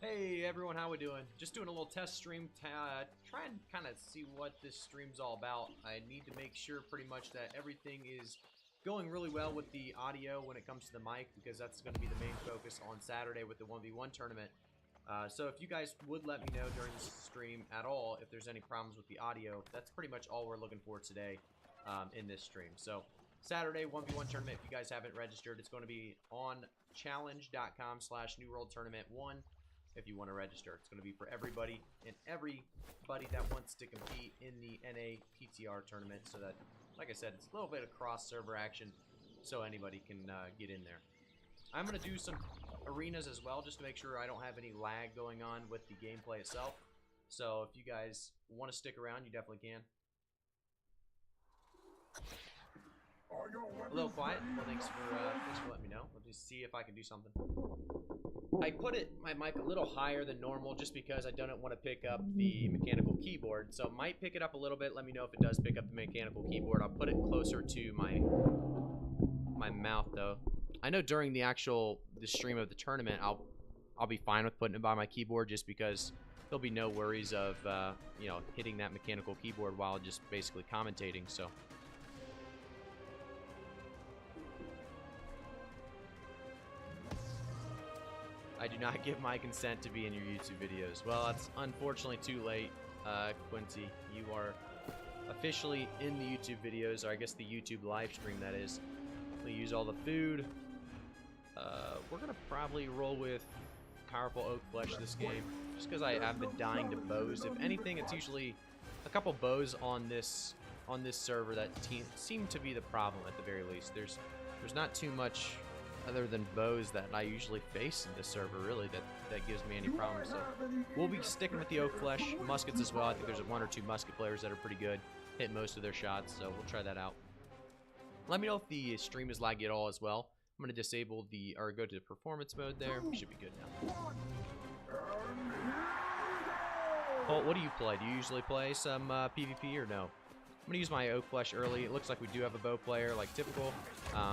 Hey everyone, how we doing? Just doing a little test stream, try and kind of see what this stream's all about. I need to make sure pretty much that everything is going really well with the audio when it comes to the mic, because that's going to be the main focus on Saturday with the 1v1 tournament. So if you guys would let me know during the stream at all if there's any problems with the audio, that's pretty much all we're looking for today in this stream. So Saturday 1v1 tournament, if you guys haven't registered, it's going to be on challenge.com/newworldtournament1. If you want to register, it's going to be for everybody that wants to compete in the NA PTR tournament, so that, like I said, it's a little bit of cross-server action, so anybody can get in there. I'm going to do some arenas as well, just to make sure I don't have any lag going on with the gameplay itself. So if you guys want to stick around, you definitely can. A little quiet. Well, thanks for letting me know. Let me see if I can do something. I put my mic a little higher than normal just because I don't want to pick up the mechanical keyboard. So it might pick it up a little bit. Let me know if it does pick up the mechanical keyboard. I'll put it closer to my mouth though. I know during the stream of the tournament, I'll be fine with putting it by my keyboard, just because there'll be no worries of you know, hitting that mechanical keyboard while just basically commentating. So. I do not give my consent to be in your YouTube videos. Well, that's unfortunately too late, Quincy. You are officially in the YouTube videos, or I guess the YouTube live stream, that is. We use all the food. We're going to probably roll with powerful oak flesh this game, just because I have been dying to bows. If anything, it's usually a couple bows on this server that seem to be the problem at the very least. There's not too much other than bows that I usually face in this server, really, that gives me any problems. So we'll be sticking with the oak flesh, muskets as well. I think there's one or two musket players that are pretty good, hit most of their shots, so we'll try that out. Let me know if the stream is laggy at all as well. I'm going to disable or go to performance mode there. We should be good now. Holt, what do you play? Do you usually play some PvP or no? I'm going to use my oak flesh early. It looks like we do have a bow player, like typical.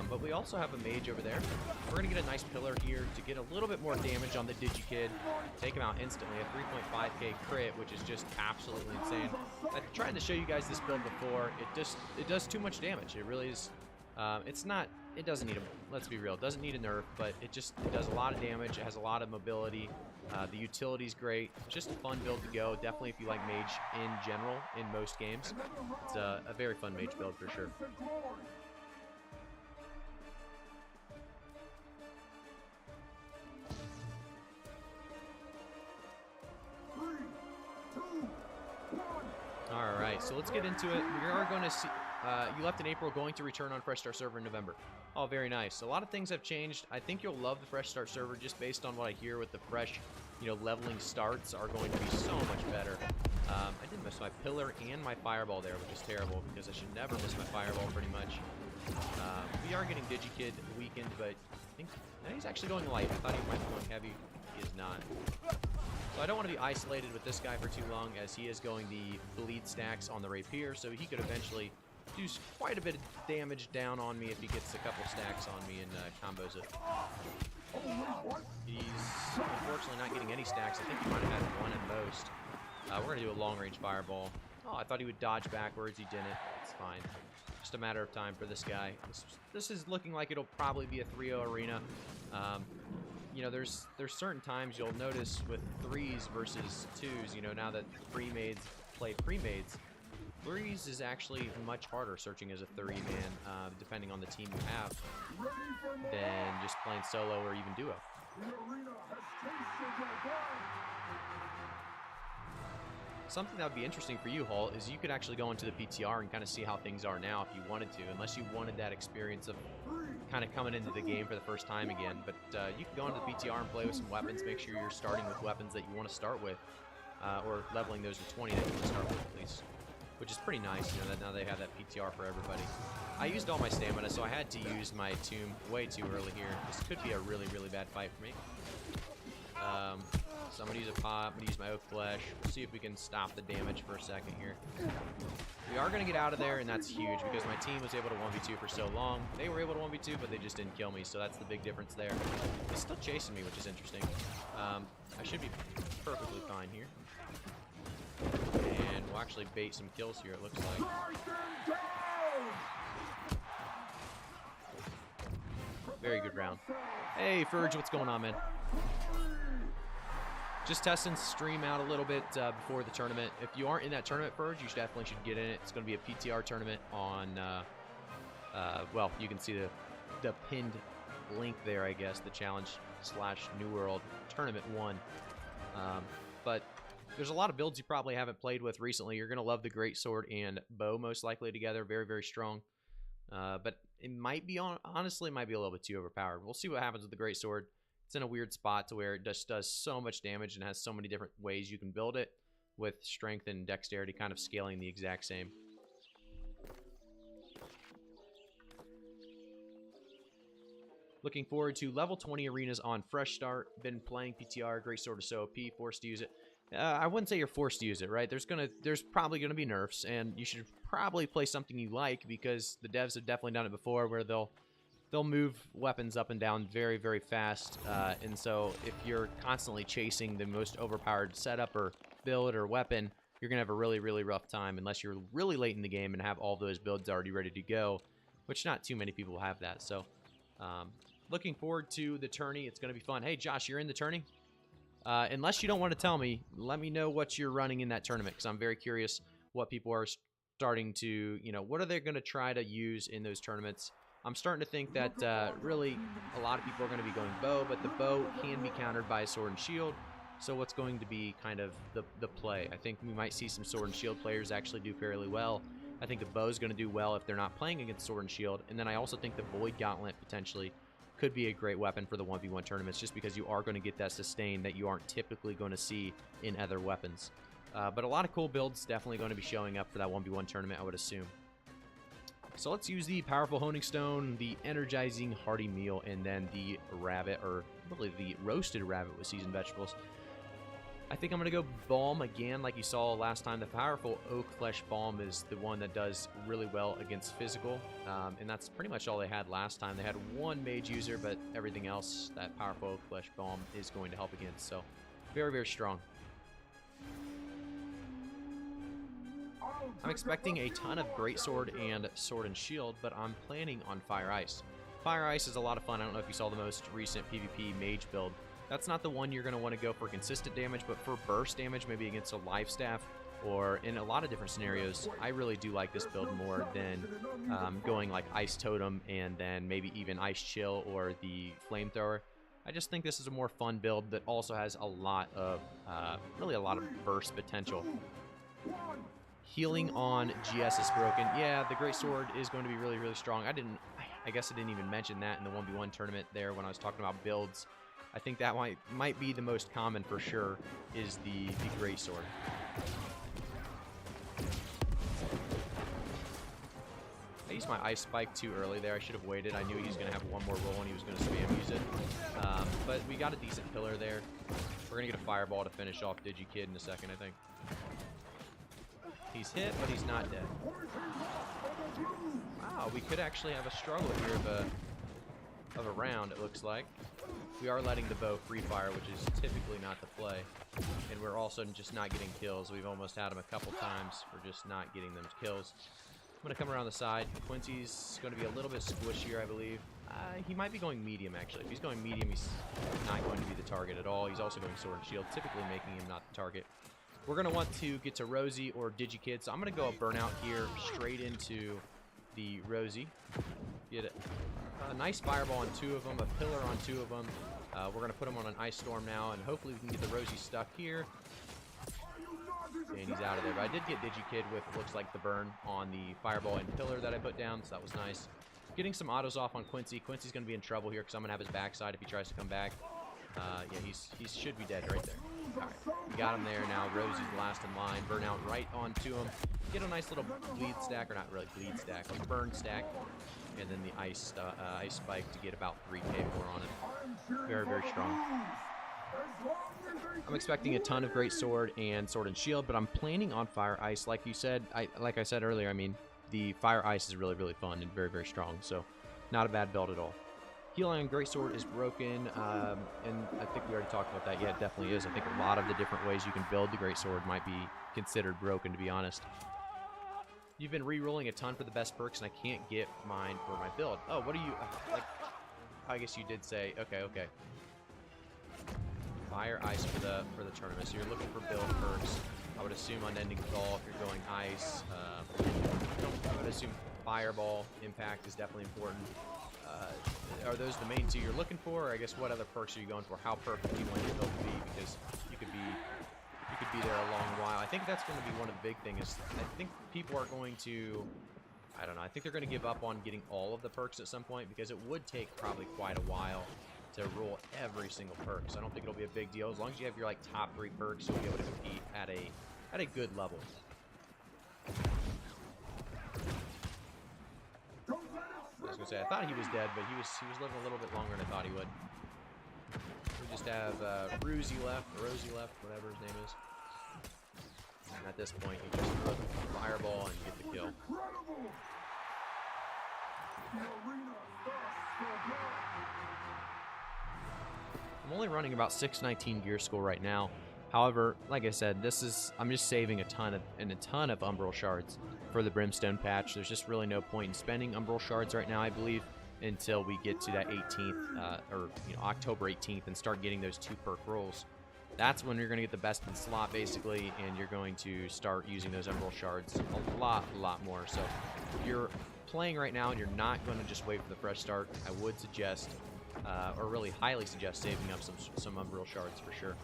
But we also have a mage over there. We're going to get a nice pillar here to get a little bit more damage on the DigiKid. Take him out instantly. A 3.5k crit, which is just absolutely insane. I tried to show you guys this build before. It does too much damage. It really is. It doesn't need a, let's be real, it doesn't need a nerf, but it does a lot of damage. It has a lot of mobility. The utility's great. It's just a fun build to go. Definitely if you like mage in general in most games. It's a very fun mage build for sure. Alright, so let's get into it. We are going to see... you left in April, going to return on Fresh Start server in November. Oh, very nice. A lot of things have changed. I think you'll love the Fresh Start server just based on what I hear with the fresh, you know, leveling starts are going to be so much better. I did miss my pillar and my fireball there, which is terrible because I should never miss my fireball pretty much. We are getting DigiKid weakened, but I think he's actually going light. I thought he might be going heavy. He is not. So I don't want to be isolated with this guy for too long, as he is going the bleed stacks on the rapier, so he could eventually do quite a bit of damage down on me if he gets a couple stacks on me and combos it. He's unfortunately not getting any stacks. I think he might have had one at most. We're going to do a long-range fireball. Oh, I thought he would dodge backwards. He didn't. It's fine. Just a matter of time for this guy. This is looking like it'll probably be a 3-0 arena. You know, there's certain times you'll notice with 3s versus 2s, you know, now that pre-mades play pre-mades, 3s is actually much harder searching as a 3-man, depending on the team you have, than just playing solo or even duo. Something that would be interesting for you, Holt, is you could actually go into the PTR and kind of see how things are now if you wanted to, unless you wanted that experience of kind of coming into the game for the first time again. But you can go into the PTR and play with some weapons, make sure you're starting with weapons that you want to start with, or leveling those to 20 that you want to start with at least, which is pretty nice, you know, that now they have that PTR for everybody. I used all my stamina, so I had to use my tomb way too early here. This could be a really, really bad fight for me. So I'm going to use a pop, I'm going to use my oak flesh. We'll see if we can stop the damage for a second here. We are going to get out of there, and that's huge because my team was able to 1v2 for so long. They were able to 1v2, but they just didn't kill me, so that's the big difference there. He's still chasing me, which is interesting. I should be perfectly fine here. And we'll actually bait some kills here, it looks like. Very good round. Hey, Ferge, what's going on, man? Just testing stream out a little bit before the tournament. If you aren't in that tournament, Ferge, you definitely should get in it. It's going to be a PTR tournament on, well, you can see the pinned link there, I guess, the challenge/New World Tournament 1. But there's a lot of builds you probably haven't played with recently. You're going to love the Greatsword and Bow most likely together. Very, very strong. But it might be, honestly, it might be a little bit too overpowered. We'll see what happens with the Greatsword. It's in a weird spot to where it just does so much damage and has so many different ways you can build it, with strength and dexterity kind of scaling the exact same. Looking forward to level 20 arenas on Fresh Start. Been playing PTR. Greatsword is so OP. Forced to use it. I wouldn't say you're forced to use it, right? There's probably gonna be nerfs, and you should probably play something you like, because the devs have definitely done it before, where they'll move weapons up and down very, very fast. And so if you're constantly chasing the most overpowered setup or build or weapon, you're gonna have a really, really rough time unless you're really late in the game and have all those builds already ready to go, which not too many people have that. So looking forward to the tourney. It's gonna be fun. Hey, Josh, you're in the tourney? Unless you don't want to tell me, let me know what you're running in that tournament, because I'm very curious what people are starting to, what are they going to try to use in those tournaments. I'm starting to think that really a lot of people are going to be going bow, but the bow can be countered by a sword and shield. So what's going to be kind of the play? I think we might see some sword and shield players actually do fairly well. I think the bow is going to do well if they're not playing against sword and shield. And then I also think the Void Gauntlet potentially could be a great weapon for the 1v1 tournaments, just because you are going to get that sustain that you aren't typically going to see in other weapons. But a lot of cool builds definitely going to be showing up for that 1v1 tournament, I would assume. So let's use the Powerful Honing Stone, the Energizing Hearty Meal, and then the rabbit, or really the roasted rabbit with seasoned vegetables. I think I'm going to go Balm again, like you saw last time. The Powerful Oak Flesh Balm is the one that does really well against physical, and that's pretty much all they had last time. They had one mage user, but everything else, that Powerful Oak Flesh Balm is going to help against, so very, very strong. I'm expecting a ton of Greatsword and Sword and Shield, but I'm planning on Fire Ice. Fire Ice is a lot of fun. I don't know if you saw the most recent PvP mage build. That's not the one you're going to want to go for consistent damage, but for burst damage, maybe against a life staff, or in a lot of different scenarios, I really do like this build more than going like Ice Totem and then maybe even Ice Chill or the Flamethrower. I just think this is a more fun build that also has a lot of, really a lot of burst potential. Healing on GS is broken. Yeah, the Greatsword is going to be really, really strong. I guess I didn't even mention that in the 1v1 tournament there when I was talking about builds. I think that might be the most common for sure, is the Greatsword. I used my Ice Spike too early there. I should have waited. I knew he was going to have one more roll and he was going to spam use it. But we got a decent pillar there. We're going to get a Fireball to finish off DigiKid in a second, I think. He's hit, but he's not dead. Wow, we could actually have a struggle here of a round, it looks like. We are letting the bow free fire, which is typically not the play. And we're also just not getting kills. We've almost had him a couple times for just not getting them kills. I'm going to come around the side. Quincy's going to be a little bit squishier, I believe. He might be going medium, actually. If he's going medium, he's not going to be the target at all. He's also going sword and shield, typically making him not the target. We're going to want to get to Rosie or DigiKid, so I'm going to go a burnout here straight into the Rosie. Get a nice fireball on two of them, a pillar on two of them. We're going to put him on an ice storm now, and hopefully we can get the Rosie stuck here. And he's out of there. But I did get DigiKid with, looks like, the burn on the fireball and pillar that I put down, so that was nice. Getting some autos off on Quincy. Quincy's going to be in trouble here because I'm going to have his backside if he tries to come back. Yeah, he should be dead right there. All right, we got him there now. Rosie's last in line. Burnout right onto him. Get a nice little bleed stack, or not really bleed stack, like burn stack. And then the ice spike to get about 3k more on it. Very, very strong. I'm expecting a ton of Greatsword and Sword and Shield, but I'm planning on Fire Ice. Like you said, like I said earlier, I mean, the Fire Ice is really, really fun and very, very strong. So, not a bad build at all. Healing on Greatsword is broken, and I think we already talked about that. Yeah, it definitely is. I think a lot of the different ways you can build the Greatsword might be considered broken, to be honest. You've been re-rolling a ton for the best perks, and I can't get mine for my build. Oh, what are you... like, I guess you did say... Okay. Fire, ice for the tournament. So you're looking for build perks. I would assume Unending Fall if you're going ice. I would assume Fireball Impact is definitely important. Are those the main two you're looking for? Or I guess what other perks are you going for? How perfect do you want your build to be? Because you could be there a long while. I think that's going to be one of the big things. I think people are going to... I don't know. I think they're going to give up on getting all of the perks at some point because it would take probably quite a while to roll every single perk. So I don't think it'll be a big deal. As long as you have your like top 3 perks, you'll be able to compete at a good level. I was gonna say I thought he was dead, but he was living a little bit longer than I thought he would. We just have Rosie left, whatever his name is. And at this point, you just throw the fireball and get the kill. I'm only running about 619 gear school right now. However, like I said, I'm just saving a ton of Umbral shards for the Brimstone patch. There's just really no point in spending Umbral shards right now, I believe, until we get to that 18th or October 18th and start getting those 2 perk rolls. That's when you're going to get the best in slot, basically, and you're going to start using those Umbral shards a lot more. So if you're playing right now and you're not going to just wait for the fresh start, I would suggest, or really highly suggest, saving up some Umbral shards for sure.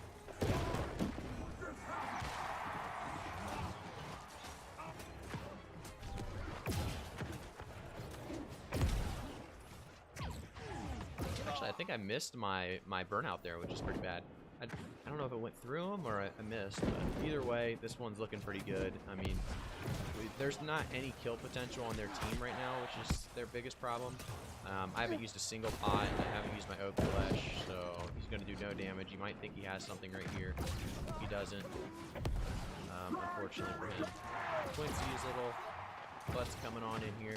Actually, I think I missed my burnout there, which is pretty bad. I don't know if it went through him or I missed, but either way, this one's looking pretty good. I mean, there's not any kill potential on their team right now, which is their biggest problem. I haven't used a single pot, and I haven't used my Oak Flesh, so he's going to do no damage. You might think he has something right here. He doesn't, unfortunately for him. Quincy's little butts coming on in here.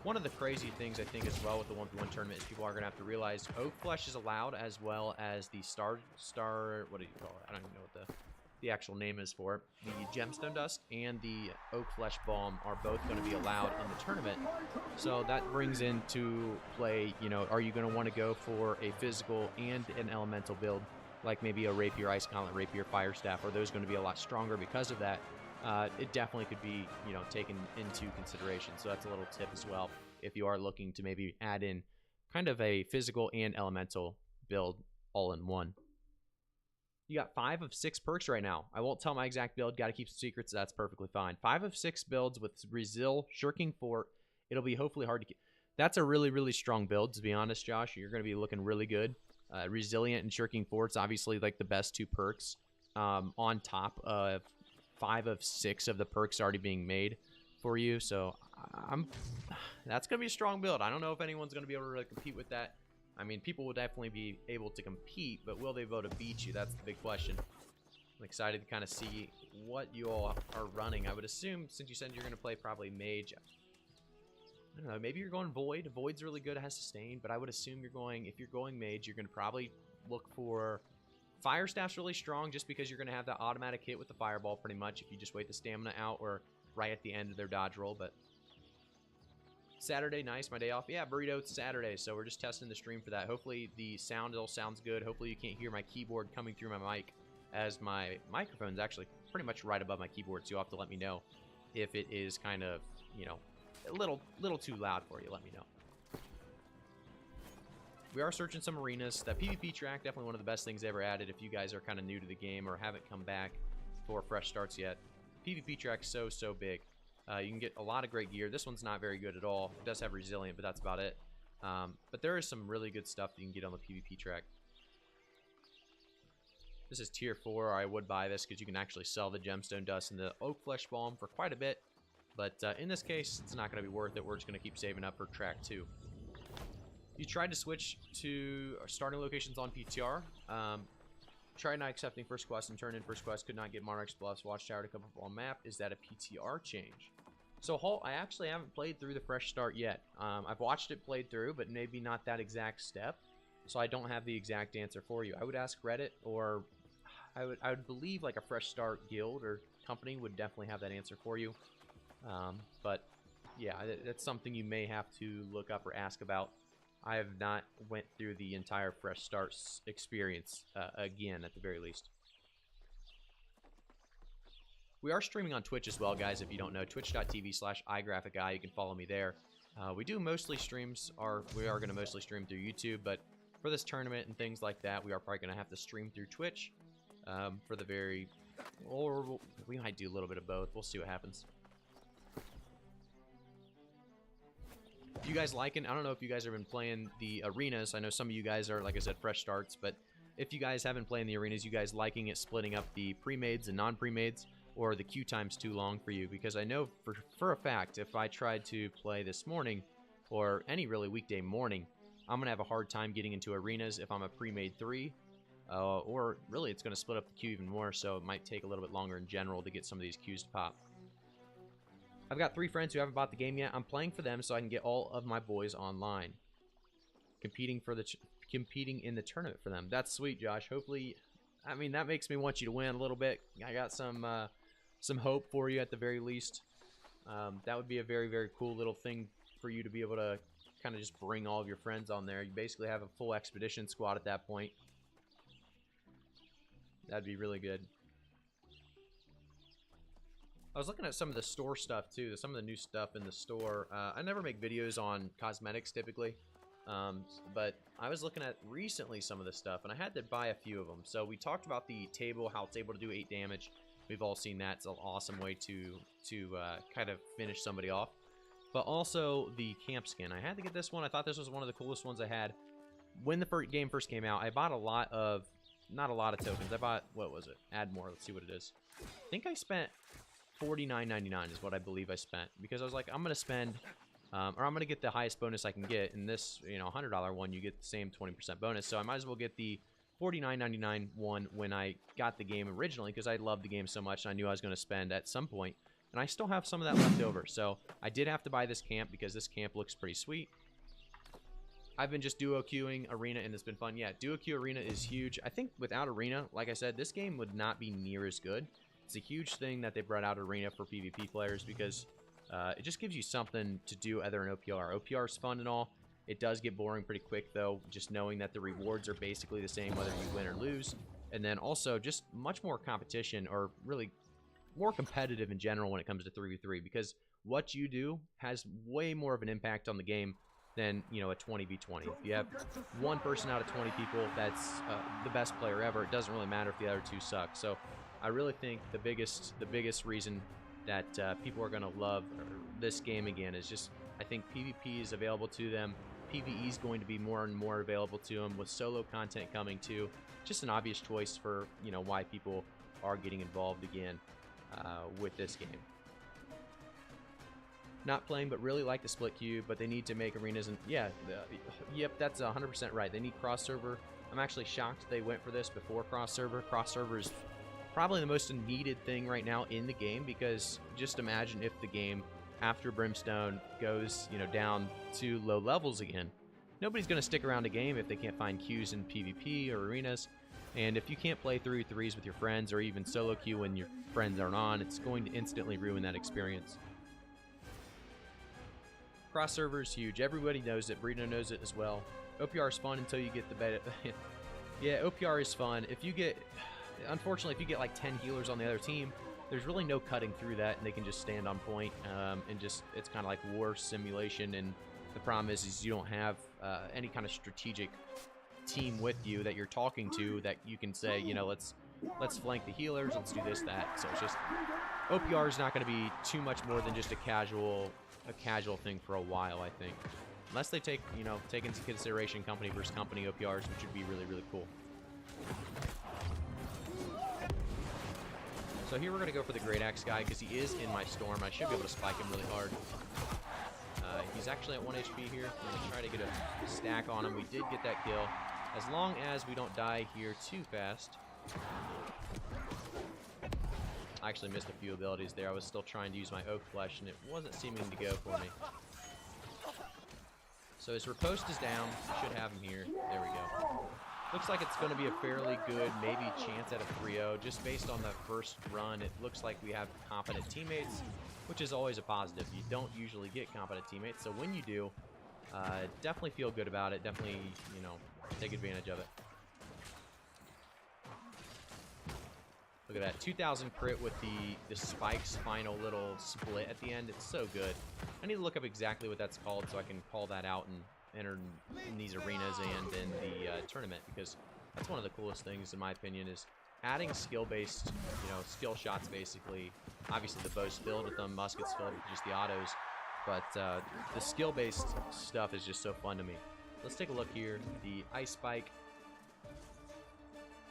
One of the crazy things, I think, as well with the 1v1 tournament is people are going to have to realize Oak Flesh is allowed, as well as the star, what do you call it? I don't even know what the actual name is for it. The Gemstone Dust and the Oak Flesh Balm are both going to be allowed in the tournament. So that brings into play, are you going to want to go for a physical and an elemental build, like maybe a Rapier, Ice Gauntlet, Rapier, Firestaff? Are those going to be a lot stronger because of that? It definitely could be, taken into consideration. So that's a little tip as well if you are looking to maybe add in kind of a physical and elemental build all in one. You got 5 of 6 perks right now. I won't tell my exact build. Got to keep some secrets. So that's perfectly fine. 5 of 6 builds with Resil, Shirking Fort. It'll be hopefully hard to get. That's a really strong build, to be honest, Josh. You're going to be looking really good. Resilient and Shirking Fort's obviously like the best 2 perks on top of 5 of 6 of the perks already being made for you. So that's going to be a strong build. I don't know if anyone's going to be able to really compete with that. I mean, people will definitely be able to compete, but will they be able to beat you? That's the big question. I'm excited to kind of see what you all are running. I would assume, since you said you're going to play probably Mage, I don't know, maybe you're going Void. Void's really good, it has Sustain, but I would assume if you're going Mage, you're going to probably look for... Firestaff's really strong just because you're going to have that automatic hit with the Fireball pretty much if you just wait the stamina out or right at the end of their dodge roll. But Saturday, nice, my day off. Yeah, Burrito, it's Saturday, so we're just testing the stream for that. Hopefully the sound all sounds good. Hopefully you can't hear my keyboard coming through my mic, as my microphone's actually pretty much right above my keyboard, so you'll have to let me know if it is kind of, a little too loud for you. Let me know. We are searching some arenas. That PvP track, definitely one of the best things they ever added if you guys are kind of new to the game or haven't come back for fresh starts yet. PvP track's so big. You can get a lot of great gear. This one's not very good at all. It does have Resilient, but that's about it. But there is some really good stuff that you can get on the PvP track. This is tier 4. I would buy this because you can actually sell the Gemstone Dust and the Oak Flesh Balm for quite a bit. But in this case, it's not going to be worth it. We're just going to keep saving up for track 2. You tried to switch to starting locations on PTR. Try not accepting first quest and turn in first quest. Could not get Monarch's Bluffs Watchtower to come up on map. Is that a PTR change? So Halt, I actually haven't played through the Fresh Start yet. I've watched it played through, but maybe not that exact step. So I don't have the exact answer for you. I would ask Reddit, or I would believe like a Fresh Start guild or company would definitely have that answer for you. But yeah, that's something you may have to look up or ask about. I have not went through the entire Fresh Start experience again, at the very least. We are streaming on Twitch as well, guys, if you don't know. Twitch.tv/iGraphicGuy. You can follow me there. We do mostly streams, we are going to mostly stream through YouTube, but for this tournament and things like that, we are probably going to have to stream through Twitch for the very... Or we might do a little bit of both. We'll see what happens. If you guys liking, I don't know if you guys have been playing the arenas. I know some of you guys are, like I said, fresh starts, but if you guys haven't played the arenas, you guys liking it splitting up the pre-mades and non-pre-mades, or the queue time's too long for you? Because I know for a fact, if I tried to play this morning, or any really weekday morning, I'm going to have a hard time getting into arenas if I'm a pre-made 3, or really it's going to split up the queue even more, so it might take a little bit longer in general to get some of these queues to pop. I've got 3 friends who haven't bought the game yet. I'm playing for them so I can get all of my boys online. Competing in the tournament for them. That's sweet, Josh. Hopefully, I mean, that makes me want you to win a little bit. I got some hope for you at the very least. That would be a very, very cool little thing for you to be able to kind of just bring all of your friends on there. You basically have a full expedition squad at that point. That'd be really good. I was looking at some of the store stuff too, some of the new stuff in the store. I never make videos on cosmetics typically, but I was looking at recently some of the stuff, and I had to buy a few of them. So we talked about the table, how it's able to do 8 damage. We've all seen that. It's an awesome way to kind of finish somebody off. But also the camp skin. I had to get this one. I thought this was one of the coolest ones I had. When the game first came out, I bought a lot of, not a lot of tokens. I bought, what was it? Add more. Let's see what it is. I think I spent $49.99 is what I believe I spent, because I was like, I'm going to spend, or I'm going to get the highest bonus I can get. In this, you know, $100 one, you get the same 20% bonus. So I might as well get the $49.99 one when I got the game originally, because I loved the game so much and I knew I was going to spend at some point. And I still have some of that left over. So I did have to buy this camp because this camp looks pretty sweet. I've been just duo queuing arena and it's been fun. Yeah, duo queue arena is huge. I think without arena, like I said, this game would not be near as good. It's a huge thing that they brought out arena for PvP players, because it just gives you something to do other than OPR. OPR is fun and all. It does get boring pretty quick though, just knowing that the rewards are basically the same whether you win or lose. And then also just much more competition, or really more competitive in general when it comes to 3v3, because what you do has way more of an impact on the game than, you know, a 20v20. If you have one person out of 20 people that's the best player ever, it doesn't really matter if the other 2 suck. So I really think the biggest reason that people are going to love this game again is just, I think PvP is available to them. PvE is going to be more and more available to them, with solo content coming too. Just an obvious choice for, you know, why people are getting involved again with this game. Not playing, but really like the split queue, but they need to make arenas, and yeah, yep, that's 100% right. They need cross server. I'm actually shocked they went for this before cross server. Cross server is probably the most needed thing right now in the game, because just imagine if the game after Brimstone goes, you know, down to low levels again. Nobody's going to stick around a game if they can't find queues in PvP or arenas. And if you can't play 3v3s with your friends, or even solo queue when your friends aren't on, it's going to instantly ruin that experience. Cross server is huge. Everybody knows it. Burrito knows it as well. OPR is fun until you get the beta. Yeah, OPR is fun. If you get, unfortunately, if you get like 10 healers on the other team, there's really no cutting through that, and they can just stand on point, and just, it's kind of like war simulation. And the problem is you don't have any kind of strategic team with you that you're talking to that you can say, you know, let's flank the healers, let's do this, that. So it's just, OPR is not going to be too much more than just a casual thing for a while, I think. Unless they take into consideration company versus company OPRs, which would be really, really cool. So here we're going to go for the Great Axe guy, because he is in my storm. I should be able to spike him really hard. He's actually at 1 HP here. I'm going to try to get a stack on him. We did get that kill. As long as we don't die here too fast. I actually missed a few abilities there. I was still trying to use my oak flesh, and it wasn't seeming to go for me. So his riposte is down. Should have him here. There we go. Looks like it's going to be a fairly good, maybe chance at a 3-0. Just based on the first run, it looks like we have competent teammates, which is always a positive. You don't usually get competent teammates, so when you do, definitely feel good about it. Definitely, you know, take advantage of it. Look at that, 2,000 crit with the Spike's final little split at the end. It's so good. I need to look up exactly what that's called so I can call that out and enter in these arenas and in the tournament, because that's one of the coolest things, in my opinion, is adding skill-based, you know, skill shots, basically. Obviously, the bow's filled with them, muskets filled with just the autos, but the skill-based stuff is just so fun to me. Let's take a look here. The Ice Spike.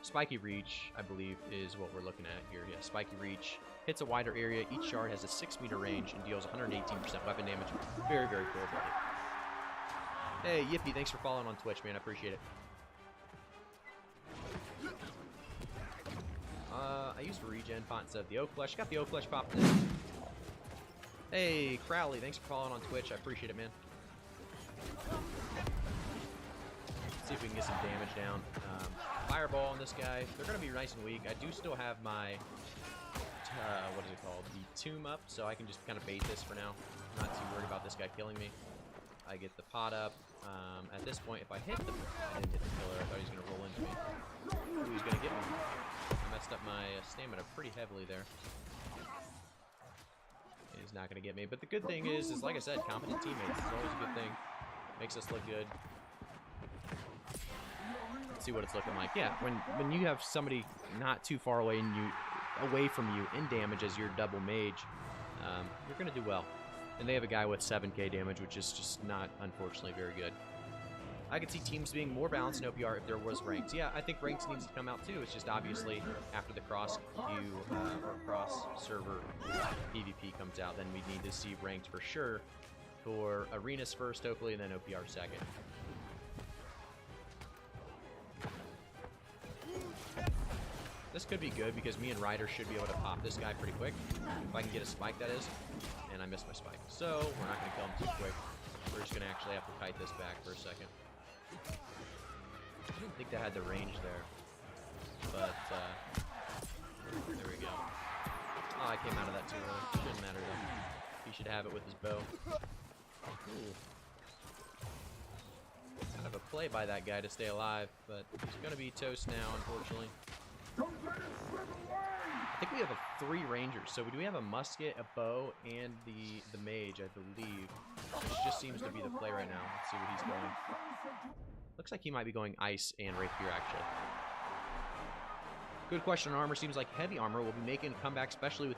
Spiky Reach, I believe, is what we're looking at here. Yeah, Spiky Reach hits a wider area. Each shard has a 6-meter range and deals 118% weapon damage. Very, very cool, buddy. Hey, Yippee, thanks for following on Twitch, man. I appreciate it. I used regen pot instead of the oak flesh. Got the oak flesh popped in. Hey, Crowley, thanks for following on Twitch. I appreciate it, man. Let's see if we can get some damage down. Fireball on this guy. They're going to be nice and weak. I do still have my, what is it called? The tomb up, so I can just kind of bait this for now. I'm not too worried about this guy killing me. I get the pot up. At this point, if I hit the... I didn't hit the killer. I thought he was going to roll into me. Ooh, he's going to get me. I messed up my stamina pretty heavily there. He's not going to get me. But the good thing is, like I said, competent teammates is always a good thing. Makes us look good. Let's see what it's looking like. Yeah, when you have somebody not too far away and away from you in damage as your double mage, you're going to do well. And they have a guy with 7k damage, which is just not, unfortunately, very good. I could see teams being more balanced in OPR if there was ranks. Yeah, I think ranks needs to come out too. It's just obviously after the cross queue or cross server PvP comes out, then we need to see ranked for sure for arenas first, hopefully, and then OPR second. This could be good because me and Ryder should be able to pop this guy pretty quick. If I can get a spike, that is. And I missed my spike. So, we're not going to kill him too quick. We're just going to actually have to kite this back for a second. I didn't think that had the range there. But, there we go. Oh, I came out of that too early. Shouldn't matter though. He should have it with his bow. Ooh. Kind of a play by that guy to stay alive, but he's going to be toast now, unfortunately. I think we have 3 rangers. So do we have a musket, a bow, and the mage, I believe. Which just seems to be the play right now. Let's see what he's going. Looks like he might be going ice and rapier, actually. Good question on armor. Seems like heavy armor will be making a comeback, especially with...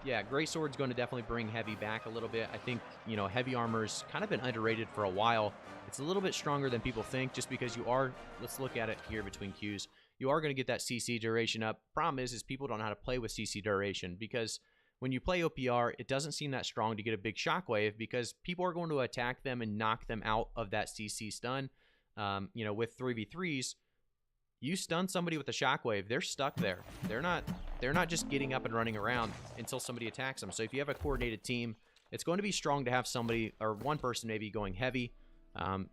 Yeah, Great Sword's going to definitely bring heavy back a little bit. I think, you know, heavy armor's kind of been underrated for a while. It's a little bit stronger than people think just because you are... Let's look at it here between queues. You are going to get that CC duration up. Problem is people don't know how to play with CC duration because when you play OPR, it doesn't seem that strong to get a big shockwave because people are going to attack them and knock them out of that CC stun. You know, with 3v3s, you stun somebody with a shockwave, they're stuck there. They're not just getting up and running around until somebody attacks them. So if you have a coordinated team, it's going to be strong to have somebody or one person maybe going heavy.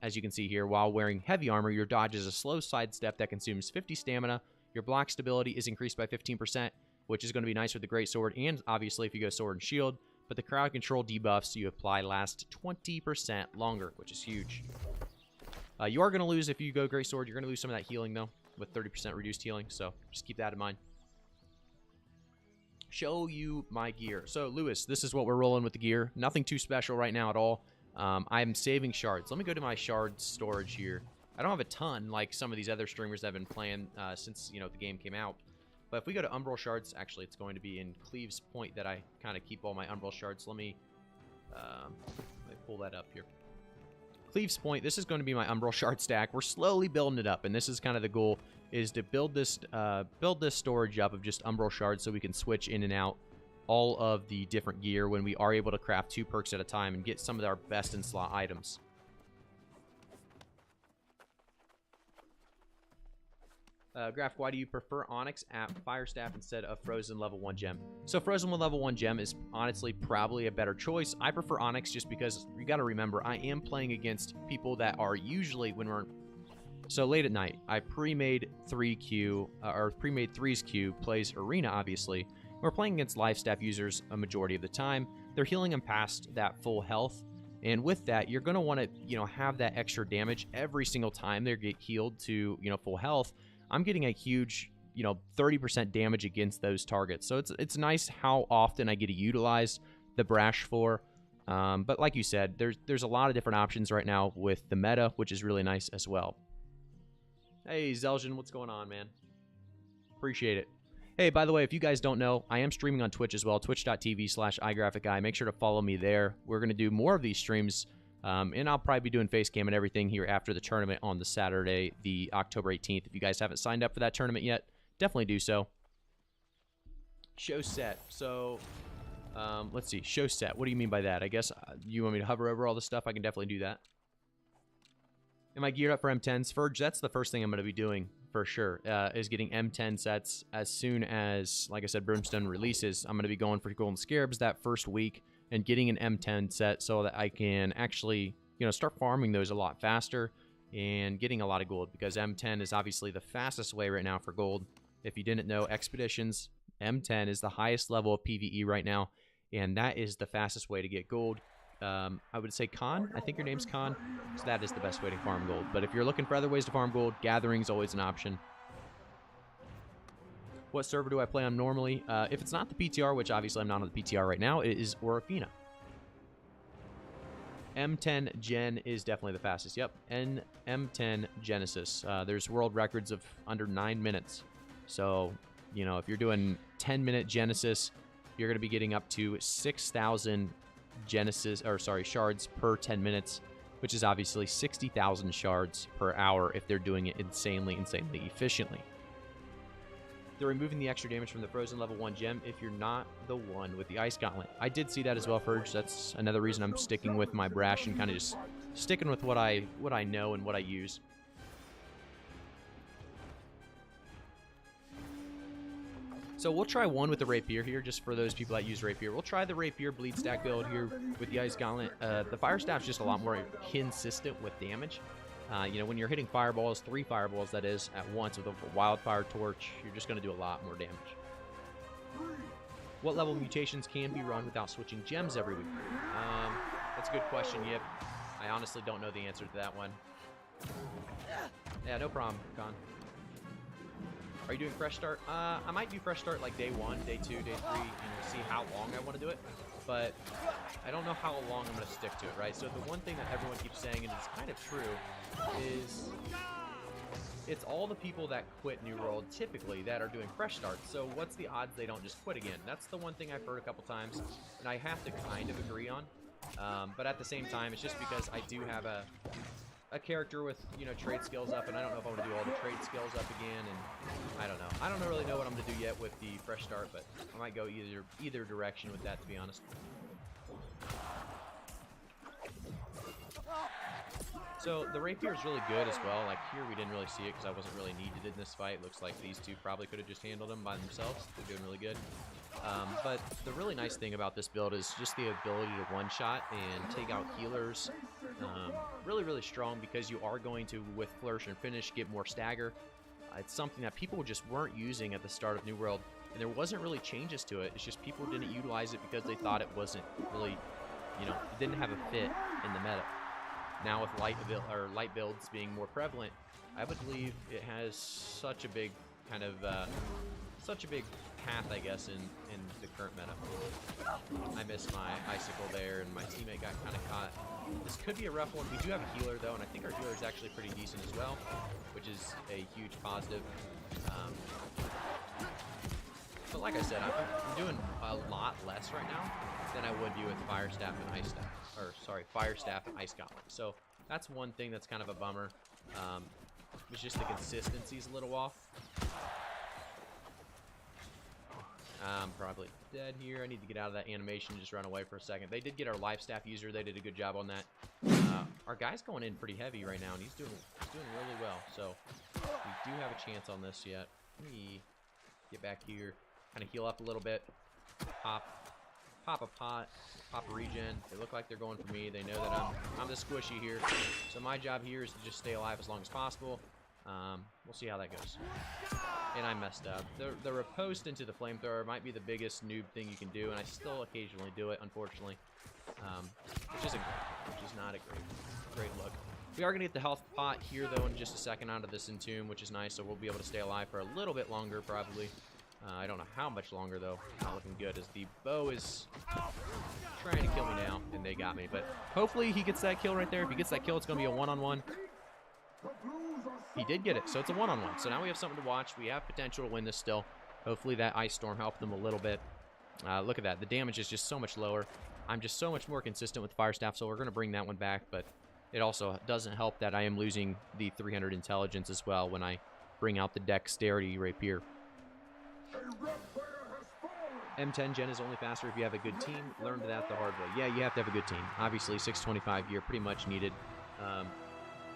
As you can see here, while wearing heavy armor, your dodge is a slow sidestep that consumes 50 stamina. Your block stability is increased by 15%, which is going to be nice with the Great Sword, and obviously if you go Sword and Shield. But the crowd control debuffs you apply last 20% longer, which is huge. You are going to lose if you go Great Sword. You're going to lose some of that healing, though, with 30% reduced healing, so just keep that in mind. Show you my gear. So, Lewis, this is what we're rolling with the gear. Nothing too special right now at all. I'm saving shards. Let me go to my shard storage here. I don't have a ton like some of these other streamers that have been playing since, you know, the game came out. But if we go to Umbral Shards, actually it's going to be in Cleave's Point that I kind of keep all my Umbral Shards. Let me pull that up here. Cleave's Point, this is going to be my Umbral Shard stack. We're slowly building it up, and this is kind of the goal, is to build this storage up of just Umbral Shards so we can switch in and out all of the different gear when we are able to craft 2 perks at a time and get some of our best in slot items. Graph, why do you prefer Onyx at Firestaff instead of Frozen level 1 gem? So Frozen with level 1 gem is honestly probably a better choice. I prefer Onyx just because you got to remember, I am playing against people that are usually when we're... So late at night, I pre-made 3Q, or pre-made 3's Q, plays Arena, obviously. We're playing against Lifestaff users a majority of the time. They're healing them past that full health. And with that, you're going to want to, have that extra damage every single time they get healed to, full health. I'm getting a huge, 30% damage against those targets. So it's nice how often I get to utilize the Brash for. But like you said, there's a lot of different options right now with the meta, which is really nice as well. Hey, Zeljan, what's going on, man? Appreciate it. Hey, by the way, if you guys don't know, I am streaming on Twitch as well, twitch.tv/iGraphicGuy. Make sure to follow me there. We're going to do more of these streams, and I'll probably be doing face cam and everything here after the tournament on the Saturday, the October 18th. If you guys haven't signed up for that tournament yet, definitely do so. Show set. So, let's see. Show set. What do you mean by that? I guess you want me to hover over all the stuff? I can definitely do that. Am I geared up for M10s? Ferg, that's the first thing I'm going to be doing for sure, is getting M10 sets as soon as, like I said, Brimstone releases. I'm going to be going for Golden Scarabs that first week and getting an M10 set so that I can actually, start farming those a lot faster and getting a lot of gold, because M10 is obviously the fastest way right now for gold. If you didn't know, Expeditions, M10 is the highest level of PvE right now, and that is the fastest way to get gold. I would say Khan. I think your name's Khan. So that is the best way to farm gold. But if you're looking for other ways to farm gold, Gathering's always an option. What server do I play on normally? If it's not the PTR, which obviously I'm not on the PTR right now, it is Orofina. M10 Gen is definitely the fastest. Yep. M10 Genesis. There's world records of under 9 minutes. So, if you're doing 10-minute Genesis, you're going to be getting up to 6,000 shards per 10 minutes, which is obviously 60,000 shards per hour if they're doing it insanely efficiently. They're removing the extra damage from the Frozen level 1 gem if you're not the one with the Ice Gauntlet. I did see that as well, Ferg. That's another reason I'm sticking with my Brash and kind of just sticking with what I know and what I use. So we'll try one with the Rapier here, just for those people that use Rapier. We'll try the Rapier Bleed Stack build here with the Ice Gauntlet. The Firestaff's just a lot more consistent with damage. When you're hitting fireballs, 3 fireballs that is, at once with a Wildfire Torch, you're just going to do a lot more damage. What level mutations can be run without switching gems every week? That's a good question, Yip. I honestly don't know the answer to that one. Yeah, no problem, Con. Are you doing fresh start? I might do fresh start like day 1, day 2, day 3, and see how long I want to do it. But I don't know how long I'm going to stick to it, right? So the one thing that everyone keeps saying, and it's kind of true, is it's all the people that quit New World typically that are doing fresh starts. So what's the odds they don't just quit again? That's the one thing I've heard a couple times, and I have to kind of agree on. But at the same time, it's just because I do have a character with, trade skills up, and I don't know if I want to do all the trade skills up again, and I don't know. I don't really know what I'm going to do yet with the fresh start, but I might go either direction with that, to be honest. So the Rapier is really good as well. Like here, we didn't really see it because I wasn't really needed in this fight. Looks like these two probably could have just handled them by themselves. They're doing really good. But the really nice thing about this build is just the ability to one-shot and take out healers. Really, really strong because you are going to, with Flourish and Finish, get more stagger. It's something that people just weren't using at the start of New World, and there wasn't really changes to it. It's just people didn't utilize it because they thought it wasn't really, it didn't have a fit in the meta. Now with light builds being more prevalent, I would believe it has such a big kind of such a big path, I guess, in the current meta. I missed my icicle there, and my teammate got kind of caught. This could be a rough one. We do have a healer, though, and I think our healer is actually pretty decent as well, which is a huge positive. But like I said, I'm doing a lot less right now than I would be with Firestaff and Ice Staff. Or, sorry, Firestaff and Ice Gauntlet. So that's one thing that's kind of a bummer. It's just the consistency's a little off. I'm probably dead here. I need to get out of that animation and just run away for a second. They did get our Lifestaff user. They did a good job on that. Our guy's going in pretty heavy right now, and he's doing really well. So We do have a chance on this yet. Let me get back here, kind of heal up a little bit. Pop a pot, pop a regen. They look like they're going for me. They know that I'm the squishy here. So my job here is to just stay alive as long as possible. We'll see how that goes. And I messed up. The riposte into the flamethrower might be the biggest noob thing you can do, and I still occasionally do it, unfortunately. Which isn't great, which is not a great look. We are going to get the health pot here, though, in just a second out of this Entomb, which is nice, so we'll be able to stay alive for a little bit longer, probably. I don't know how much longer, though. Not looking good, as the bow is trying to kill me now, and they got me. But hopefully he gets that kill right there. If he gets that kill, it's going to be a one-on-one. He did get it, so it's a one-on-one. So now we have something to watch. We have potential to win this still. Hopefully that Ice Storm helped them a little bit. Look at that. The damage is just so much lower. I'm just so much more consistent with firestaff, so we're going to bring that one back. But it also doesn't help that I am losing the 300 intelligence as well when I bring out the dexterity rapier. M10 gen is only faster if you have a good team. Learned that the hard way. Yeah, you have to have a good team. Obviously, 625 gear pretty much needed.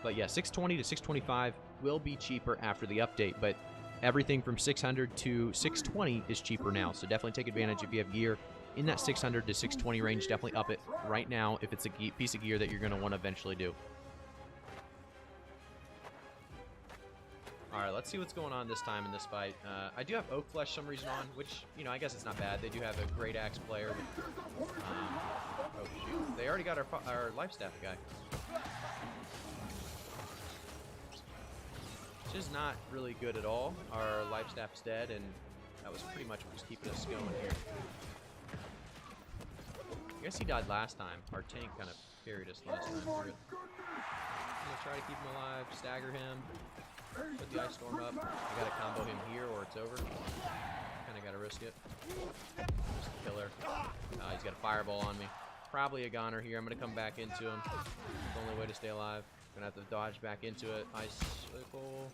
But yeah, 620 to 625 will be cheaper after the update, but everything from 600 to 620 is cheaper now. So definitely take advantage if you have gear in that 600 to 620 range. Definitely up it right now if it's a piece of gear that you're going to want to eventually do. All right, let's see what's going on this time in this fight. I do have Oak Flesh some reason on, which, you know, I guess it's not bad. They do have a great axe player. Oh, shoot. They already got our life staff guy. Which is not really good at all. Our life staff is dead, and that was pretty much what was keeping us going here. I guess he died last time. Our tank kind of carried us last time through it. I'm going to try to keep him alive, stagger him. Put the Ice Storm up. I gotta combo him here or it's over. Kinda gotta risk it. Just a killer. He's got a fireball on me. Probably a goner here. I'm gonna come back into him. It's the only way to stay alive. Gonna have to dodge back into it. Ice circle.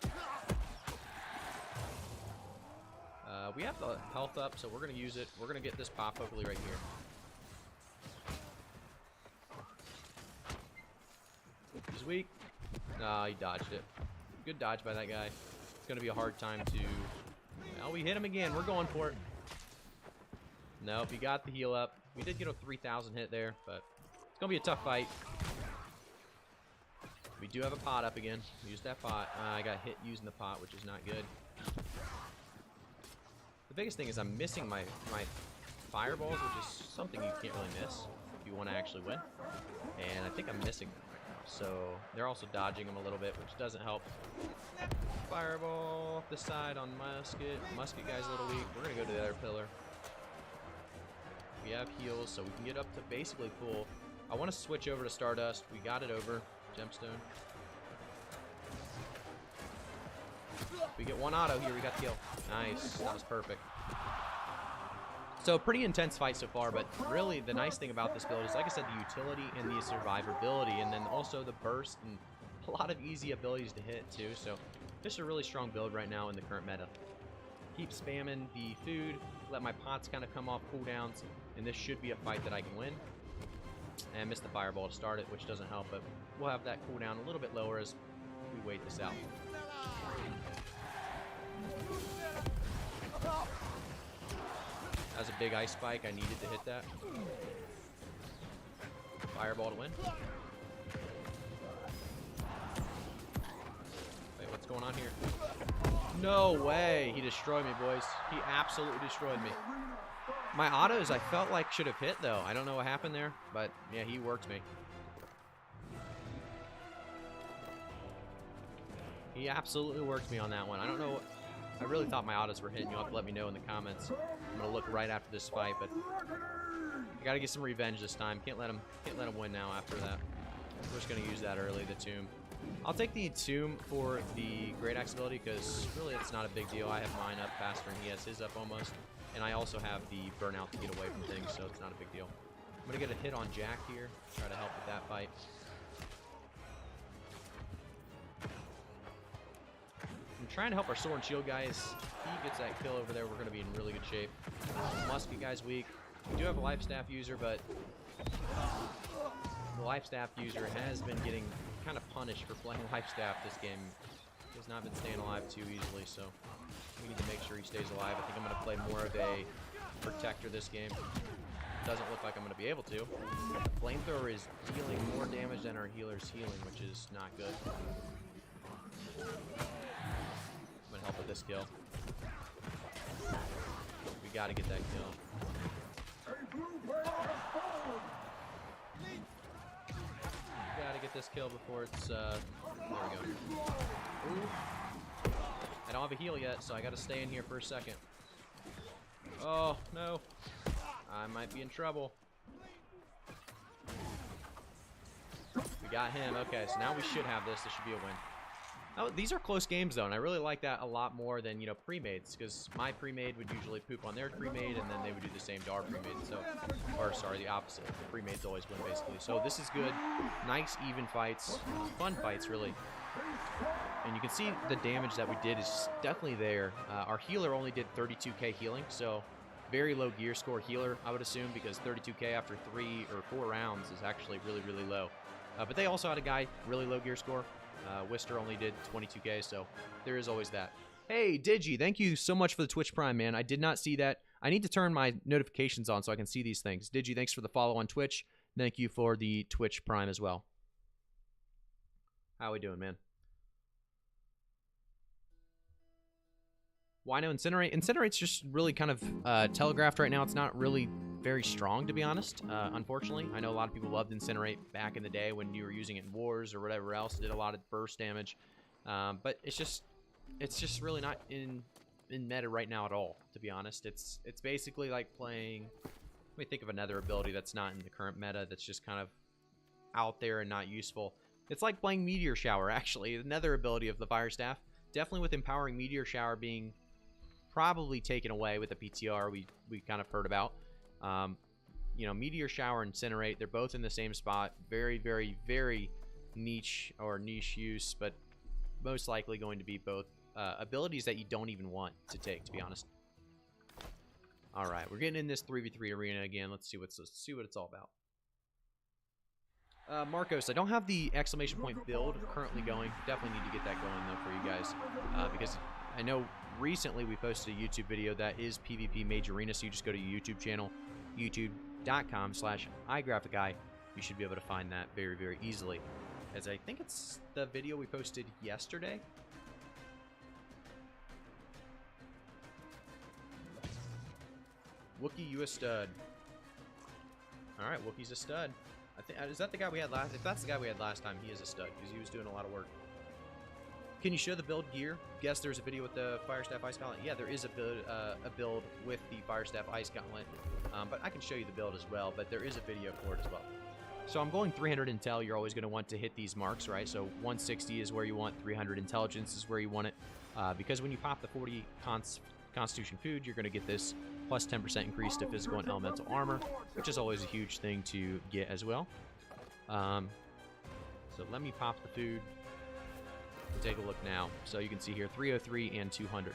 We have the health up, so we're gonna use it. We're gonna get this pop hopefully right here. He's weak. Nah, he dodged it. Good dodge by that guy. It's going to be a hard time to... Well, we hit him again. We're going for it. Nope, he got the heal up. We did get a 3,000 hit there, but it's going to be a tough fight. We do have a pot up again. Use that pot. I got hit using the pot, which is not good. The biggest thing is I'm missing my fireballs, which is something you can't really miss if you want to actually win. And I think I'm missing them. So they're also dodging them a little bit, which doesn't help. Fireball off the side on Musket. Musket guy's a little weak. We're going to go to the other pillar. We have heals, so we can get up to basically full. I want to switch over to Stardust. We got it over. Gemstone. We get one auto here. We got the kill. Nice. That was perfect. So pretty intense fight so far, but really the nice thing about this build is, like I said, the utility and the survivability, and then also the burst and a lot of easy abilities to hit too. So just a really strong build right now in the current meta. Keep spamming the food, let my pots kind of come off cooldowns, and this should be a fight that I can win. And I missed the fireball to start it, which doesn't help, but we'll have that cooldown a little bit lower as we wait this out. That was a big ice spike. I needed to hit that. Fireball to win. Wait, what's going on here? No way! He destroyed me, boys. He absolutely destroyed me. My autos, I felt like should have hit, though. I don't know what happened there, but yeah, he worked me. He absolutely worked me on that one. I don't know. I really thought my autos were hitting. You'll have to let me know in the comments. I'm gonna look right after this fight, but I gotta get some revenge this time. Can't let him win now after that. We're just gonna use that early, the tomb. I'll take the tomb for the great axe ability because really it's not a big deal. I have mine up faster and he has his up almost, and I also have the burnout to get away from things, so it's not a big deal. I'm gonna get a hit on Jack here. Try to help with that fight. I'm trying to help our sword and shield guys. He gets that kill over there, we're going to be in really good shape. Musket guy's weak. We do have a life staff user, but the life staff user has been getting kind of punished for playing life staff this game. He has not been staying alive too easily, so we need to make sure he stays alive. I think I'm going to play more of a protector this game. Doesn't look like I'm going to be able to. Flamethrower is dealing more damage than our healer's healing, which is not good. I'm going to help with this kill. We got to get that kill. Got to get this kill before it's, there we go. Ooh. I don't have a heal yet, so I got to stay in here for a second. Oh, no. I might be in trouble. We got him. Okay, so now we should have this. This should be a win. Oh, these are close games, though, and I really like that a lot more than, you know, pre-mades, because my pre-made would usually poop on their pre-made, and then they would do the same to our pre-made. So, or sorry, the opposite. The pre-mades always win, basically. So this is good. Nice, even fights. Fun fights, really. And you can see the damage that we did is definitely there. Our healer only did 32k healing, so very low gear score healer, I would assume, because 32k after 3 or 4 rounds is actually really, really low. But they also had a guy really low gear score. Wister only did 22k, so there is always that. Hey, Digi, thank you so much for the Twitch Prime, man. I did not see that. I need to turn my notifications on so I can see these things. Digi, thanks for the follow on Twitch. Thank you for the Twitch Prime as well. How we doing, man? Why no Incinerate? Incinerate's just really kind of telegraphed right now. It's not really very strong, to be honest, unfortunately. I know a lot of people loved Incinerate back in the day when you were using it in wars or whatever else. It did a lot of burst damage. But it's just really not in meta right now at all, to be honest. It's basically like playing... Let me think of another ability that's not in the current meta that's just kind of out there and not useful. It's like playing Meteor Shower, actually. Another ability of the Firestaff. Definitely with Empowering Meteor Shower being probably taken away with the PTR we kind of heard about. You know, Meteor Shower and Incinerate, they're both in the same spot. Very, very, very niche use, but most likely going to be both abilities that you don't even want to take, to be honest. All right, we're getting in this 3v3 arena again. Let's see what it's all about. Marcos, I don't have the exclamation point build currently going. Definitely need to get that going, though, for you guys. Because I know recently we posted a YouTube video that is PvP Mage Arena, so you just go to your YouTube channel, youtube.com/iGraphicEye. You should be able to find that very, very easily. As I think it's the video we posted yesterday. Wookie, you a stud. Alright, Wookie's a stud. I think, is that the guy we had last? If that's the guy we had last time, he is a stud, because he was doing a lot of work. Can you show the build gear? Yes, there's a video with the Firestaff Ice Gauntlet. Yeah, there is a build with the Firestaff Ice Gauntlet. But I can show you the build as well, but there is a video for it as well. So I'm going 300 intel. You're always going to want to hit these marks, right? So 160 is where you want, 300 intelligence is where you want it. Because when you pop the 40 Constitution food, you're going to get this plus 10% increase to physical and elemental armor, which is always a huge thing to get as well. So let me pop the food. Take a look now. So you can see here 303 and 200.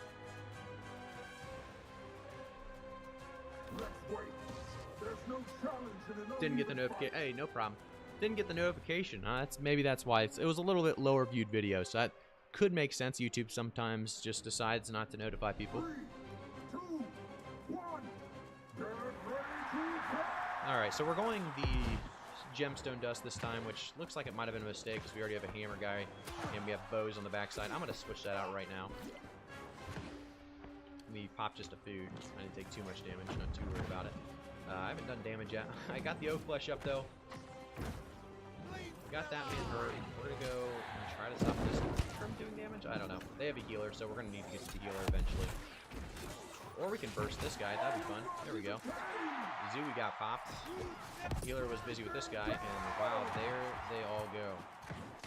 Didn't get the notification. Hey, no problem. Didn't get the notification. Maybe that's why. It was a little bit lower viewed video, so that could make sense. YouTube sometimes just decides not to notify people. 3, 2, 1. Alright, so we're going the gemstone dust this time, which looks like it might have been a mistake because we already have a hammer guy and we have bows on the backside. I'm going to switch that out right now. Let me pop just a food. I didn't take too much damage, not too worried about it. I haven't done damage yet. I got the oak flesh up though. Got that man hurt. We're going to go and try to stop this from doing damage. I don't know. They have a healer, so we're going to need to get to the healer eventually. Or we can burst this guy. That'd be fun. There we go. The Zooey got popped. The healer was busy with this guy, and wow, there they all go.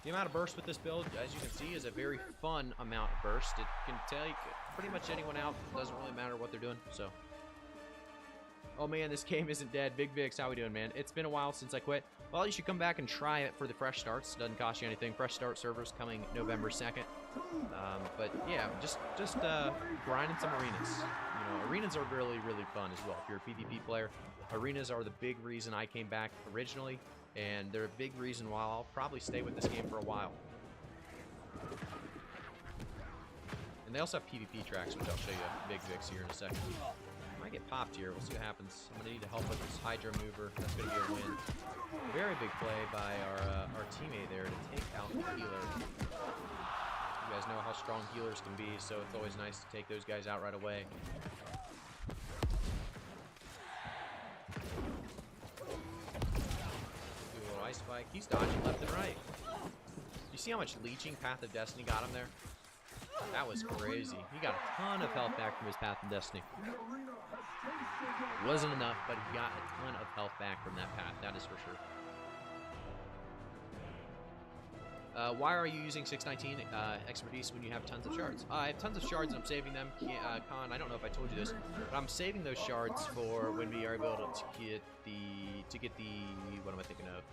The amount of burst with this build, as you can see, is a very fun amount of burst. It can take pretty much anyone out. Doesn't really matter what they're doing, so. Oh man, this game isn't dead. Big Vix, how we doing, man? It's been a while since I quit. Well, you should come back and try it for the fresh starts. Doesn't cost you anything. Fresh start servers coming November 2nd. But yeah, just grinding some arenas. You know, arenas are really, really fun as well. If you're a PvP player, arenas are the big reason I came back originally, and they're a big reason why I'll probably stay with this game for a while. And they also have PvP tracks, which I'll show you Big Vix here in a second. I might get popped here. We'll see what happens. I'm going to need to help with this Hydra mover. That's going to be a win. Very big play by our teammate there to take out the healer. You guys know how strong healers can be, so it's always nice to take those guys out right away. Do a little ice spike. He's dodging left and right. You see how much leeching Path of Destiny got him there? That was crazy. He got a ton of health back from his Path of Destiny. Wasn't enough, but he got a ton of health back from that path. That is for sure. Why are you using 619 expertise when you have tons of shards? I have tons of shards and I'm saving them. Con, I don't know if I told you this, but I'm saving those shards for when we are able to get the what am I thinking of?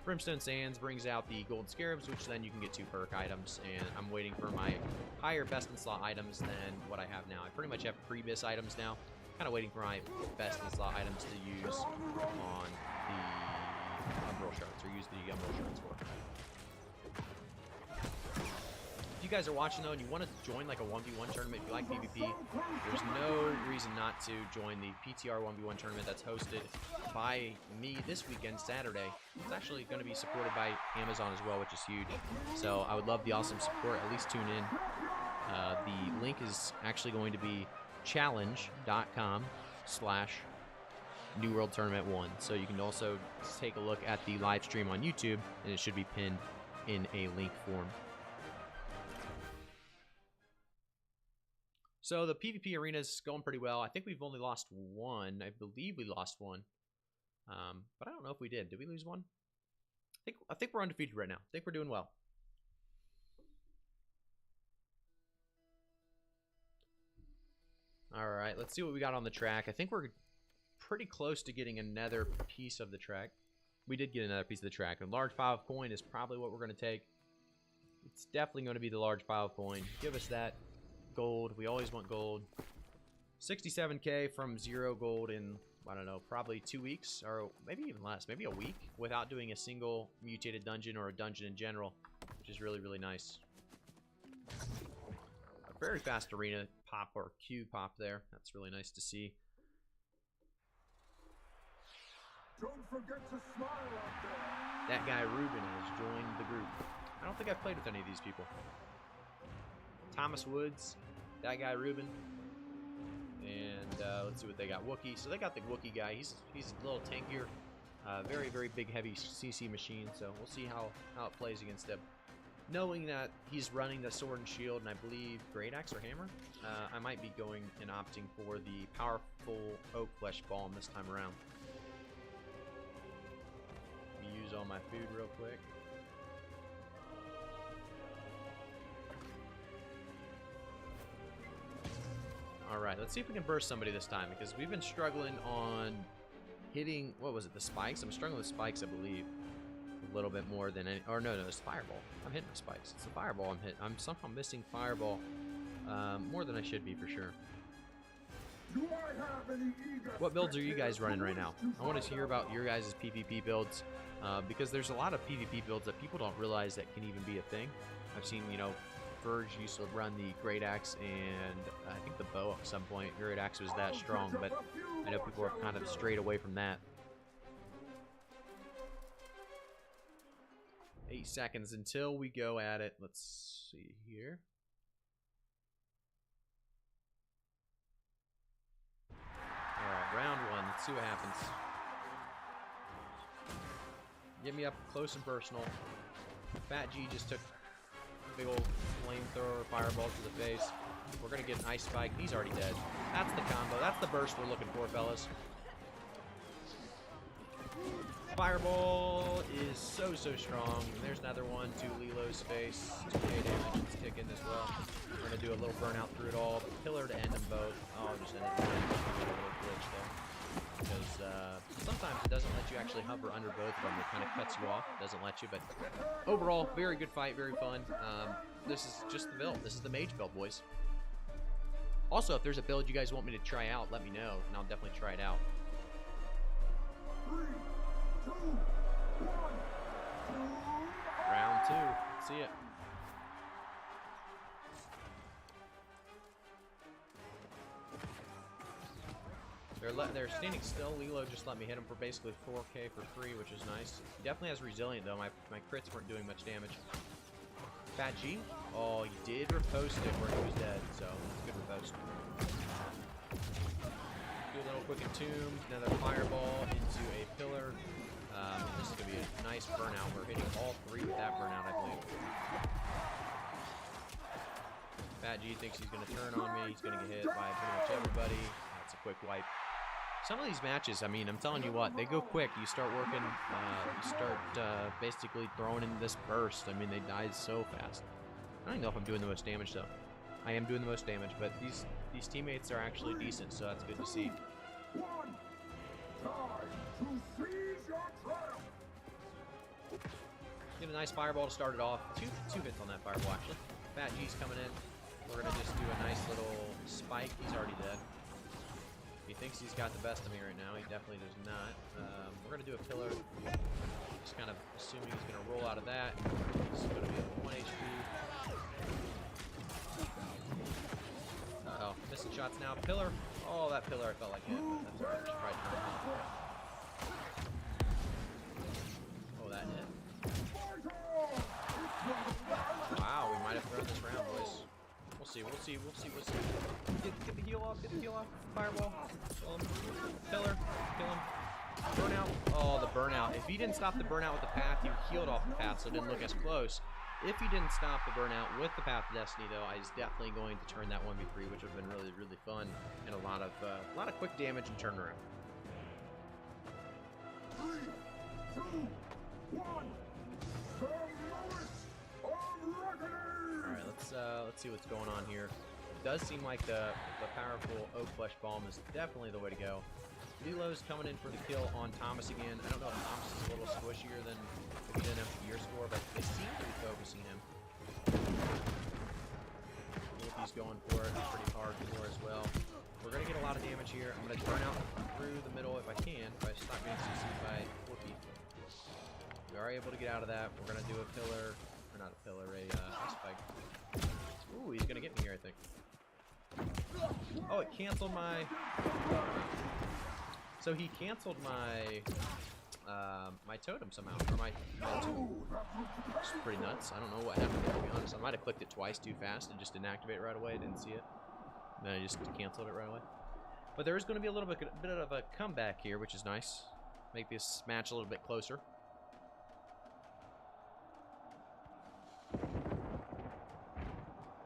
Brimstone Sands brings out the gold scarabs, which then you can get 2 perk items, and I'm waiting for my higher best in slot items than what I have now. I pretty much have pre-bis items now. Kind of waiting for my best in slot items to use on the Umbral Shards, or use the Umbral Shards for. If you guys are watching though and you want to join like a 1v1 tournament, if you like PvP, there's no reason not to join the PTR 1v1 tournament that's hosted by me this weekend, Saturday. It's actually going to be supported by Amazon as well, which is huge. So I would love the awesome support. At least tune in. The link is actually going to be challenge.com/New World Tournament 1. So you can also take a look at the live stream on YouTube, and it should be pinned in a link form. So the PvP arena is going pretty well. I think we've only lost one. I believe we lost one. But I don't know if we did. Did we lose one? I think we're undefeated right now. I think we're doing well. All right, let's see what we got on the track. I think we're pretty close to getting another piece of the track. We did get another piece of the track. A large pile of coin is probably what we're going to take. It's definitely going to be the large pile of coin. Give us that. Gold. We always want gold. 67k from 0 gold in, I don't know, probably 2 weeks, or maybe even less, maybe a week, without doing a single mutated dungeon or a dungeon in general, which is really, really nice. A very fast arena pop or Q pop there. That's really nice to see. Don't forget to smile out there. That guy Ruben has joined the group. I don't think I've played with any of these people. Thomas Woods, that guy Ruben, and let's see what they got. Wookie. So they got the Wookie guy. He's a little tankier, very, very big, heavy CC machine. So we'll see how it plays against him. Knowing that he's running the sword and shield, and I believe great axe or hammer, I might be going and opting for the powerful oak flesh balm this time around. Let me use all my food real quick. Alright, let's see if we can burst somebody this time, because we've been struggling on hitting, what was it, the spikes? I'm struggling with spikes, I believe, a little bit more than any, or no, it's fireball. I'm hitting the spikes. It's the fireball I'm hitting. I'm somehow missing fireball more than I should be, for sure. What builds are you guys running right now? I want to hear about your guys' PvP builds, because there's a lot of PvP builds that people don't realize that can even be a thing. I've seen, you know, Verge used to run the Great Axe and I think the bow at some point. Great Axe was that strong, but I know people are kind of strayed away from that. 8 seconds until we go at it. Let's see here. Alright, round 1. Let's see what happens. Get me up close and personal. Fat G just took big old flamethrower fireball to the face. We're gonna get an ice spike. He's already dead. That's the combo. That's the burst we're looking for, fellas. Fireball is so strong. There's another one to Lilo's face. 2k damage is kicking as well. We're gonna do a little burnout through it all. Pillar to end them both. Oh, I'll just end it. A little glitch there. Because sometimes it doesn't let you actually hover under both of them. It kind of cuts you off. It doesn't let you, but overall, very good fight, very fun. This is just the build. This is the mage build, boys. Also, if there's a build you guys want me to try out, let me know, and I'll definitely try it out. 3, 2, 1. Round 2. Let's see it. They're standing still. Lilo just let me hit him for basically 4K for free, which is nice. He definitely has resilient though. My crits weren't doing much damage. Fat G? Oh, he did riposte it where he was dead, so that's a good riposte. Do a little quick entomb, another fireball into a pillar. This is going to be a nice burnout. We're hitting all three with that burnout, I believe. Fat G thinks he's going to turn on me. He's going to get hit by pretty much everybody. That's a quick wipe. Some of these matches, I mean, I'm telling you what, they go quick. You start working, you start basically throwing in this burst. I mean, they die so fast. I don't even know if I'm doing the most damage, though. I am doing the most damage, but these teammates are actually decent, so that's good to see. Get a nice fireball to start it off. Two hits on that fireball, actually. Fat G's coming in. We're going to just do a nice little spike. He's already dead. He thinks he's got the best of me right now. He definitely does not. We're going to do a pillar. Just kind of assuming he's going to roll out of that. He's going to be at 1 HP. Uh-oh. Missing shots now. Pillar. Oh, that pillar I felt like hit. That's alright. Just tried to turn it off. Oh, that hit. Wow, we might have thrown this round, boys. We'll see. Get the heal off. Fireball. Kill him. Pillar. Kill him. Burnout. Oh, the burnout. If he didn't stop the burnout with the path, he healed off the path, so it didn't look as close. If he didn't stop the burnout with the Path of Destiny, though, I was definitely going to turn that 1v3, which would have been really, really fun and a lot of quick damage and turnaround. 3, 2, 1. All right, let's see what's going on here. It does seem like the powerful Oak Flesh Bomb is definitely the way to go. Lilo's coming in for the kill on Thomas again. I don't know if Thomas is a little squishier than if he didn't have the gear score, but they seem to be focusing him. Wolfie's going for it pretty hardcore as well. We're going to get a lot of damage here. I'm going to burn out through the middle if I can, if I stop getting CC'd by Wolfie. We are able to get out of that. We're going to do a pillar, or not a pillar, a spike. Ooh, he's going to get me here, I think. Oh, it canceled my... So he canceled my my totem somehow, or my totem. Which is pretty nuts. I don't know what happened there, to be honest. I might have clicked it twice too fast and just didn't activate it right away. I didn't see it. And then I just canceled it right away. But there is going to be a bit of a comeback here, which is nice. Make this match a little bit closer.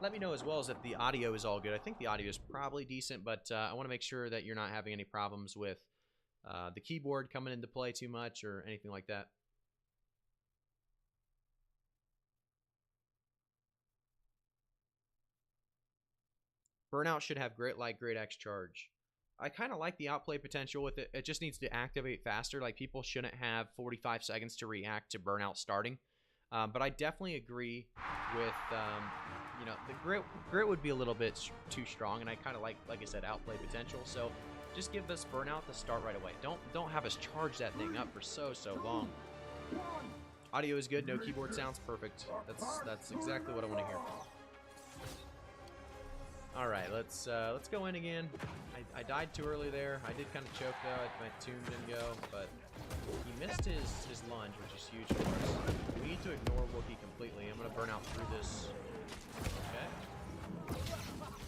Let me know as well as if the audio is all good. I think the audio is probably decent, but I want to make sure that you're not having any problems with the keyboard coming into play too much or anything like that. Burnout should have great X charge. I kind of like the outplay potential with it. It just needs to activate faster. Like, people shouldn't have 45 seconds to react to Burnout starting. But I definitely agree with, you know, the grit would be a little bit too strong, and I kind of like I said, outplay potential. So just give this Burnout the start right away. Don't have us charge that thing up for so long. Audio is good, no keyboard sounds, perfect. That's exactly what I want to hear. All right, let's go in again. I died too early there. I did kind of choke though. My tomb didn't go, but he missed his lunge, which is huge for us. We need to ignore Wookiee completely. I'm gonna burn out through this. Okay.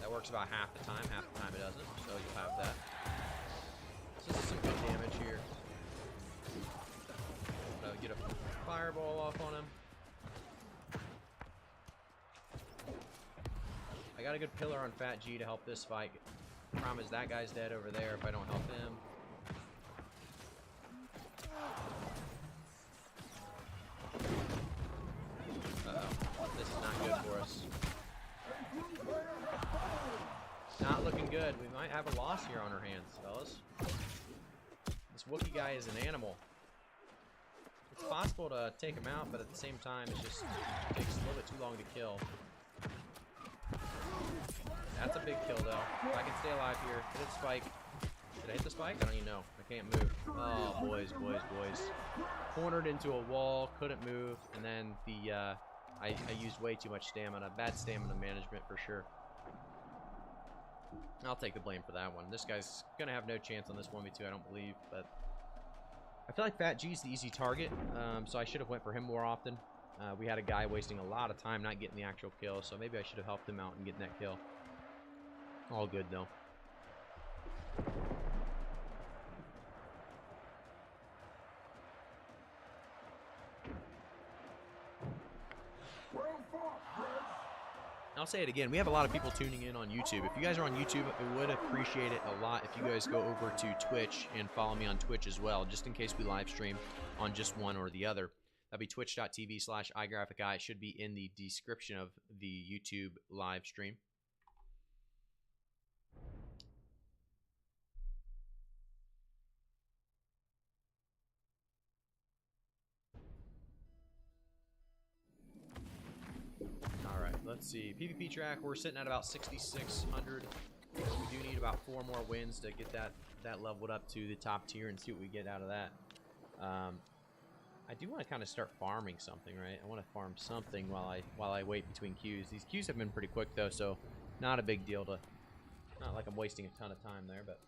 That works about half the time. Half the time it doesn't. So you'll have that. So this is some good damage here. Get a fireball off on him. I got a good pillar on Fat G to help this fight. Problem is that guy's dead over there if I don't help him. Uh-oh. This is not good for us. Not looking good. We might have a loss here on our hands, fellas. This Wookiee guy is an animal. It's possible to take him out, but at the same time, it takes a little bit too long to kill. That's a big kill, though. If I can stay alive here, hit a spike. Did I hit the spike? I don't even know. I can't move. Oh, boys. Cornered into a wall, couldn't move, and then I used way too much stamina. Bad stamina management for sure. I'll take the blame for that one. This guy's gonna have no chance on this 1v2, I don't believe, but I feel like Fat G's the easy target, so I should have went for him more often. We had a guy wasting a lot of time not getting the actual kill, so maybe I should have helped him out and getting that kill. All good, though. Well fought, Fred. I'll say it again. We have a lot of people tuning in on YouTube. If you guys are on YouTube, I would appreciate it a lot if you guys go over to Twitch and follow me on Twitch as well, just in case we live stream on just one or the other. That'd be twitch.tv/iGraphicEye. It should be in the description of the YouTube live stream. Let's see. PvP track, we're sitting at about 6,600. We do need about 4 more wins to get that leveled up to the top tier and see what we get out of that. I do want to kind of start farming something, right? I want to farm something while I wait between queues. These queues have been pretty quick though, so not a big deal to. Not like I'm wasting a ton of time there, but.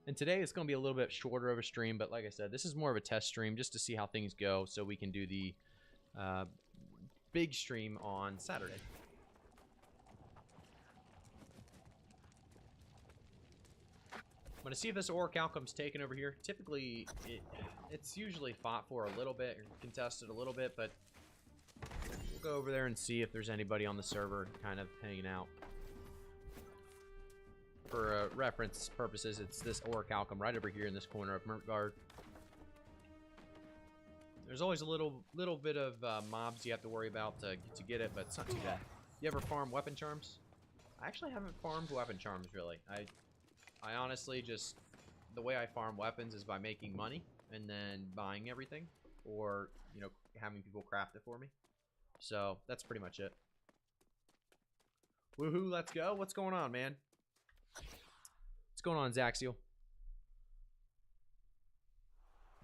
And today it's going to be a little bit shorter of a stream, but like I said, this is more of a test stream just to see how things go so we can do the big stream on Saturday. I'm going to see if this Orc outcome's taken over here. Typically, it's usually fought for a little bit, or contested a little bit, but we'll go over there and see if there's anybody on the server kind of hanging out. For reference purposes, it's this Orc outcome right over here in this corner of Mertgard. There's always a little bit of mobs you have to worry about to get it, but it's not too bad. You ever farm weapon charms? I actually haven't farmed weapon charms, really. I honestly just, the way I farm weapons is by making money and then buying everything, or, you know, having people craft it for me. So, that's pretty much it. Woohoo, let's go. What's going on, man? What's going on, Zaxiel?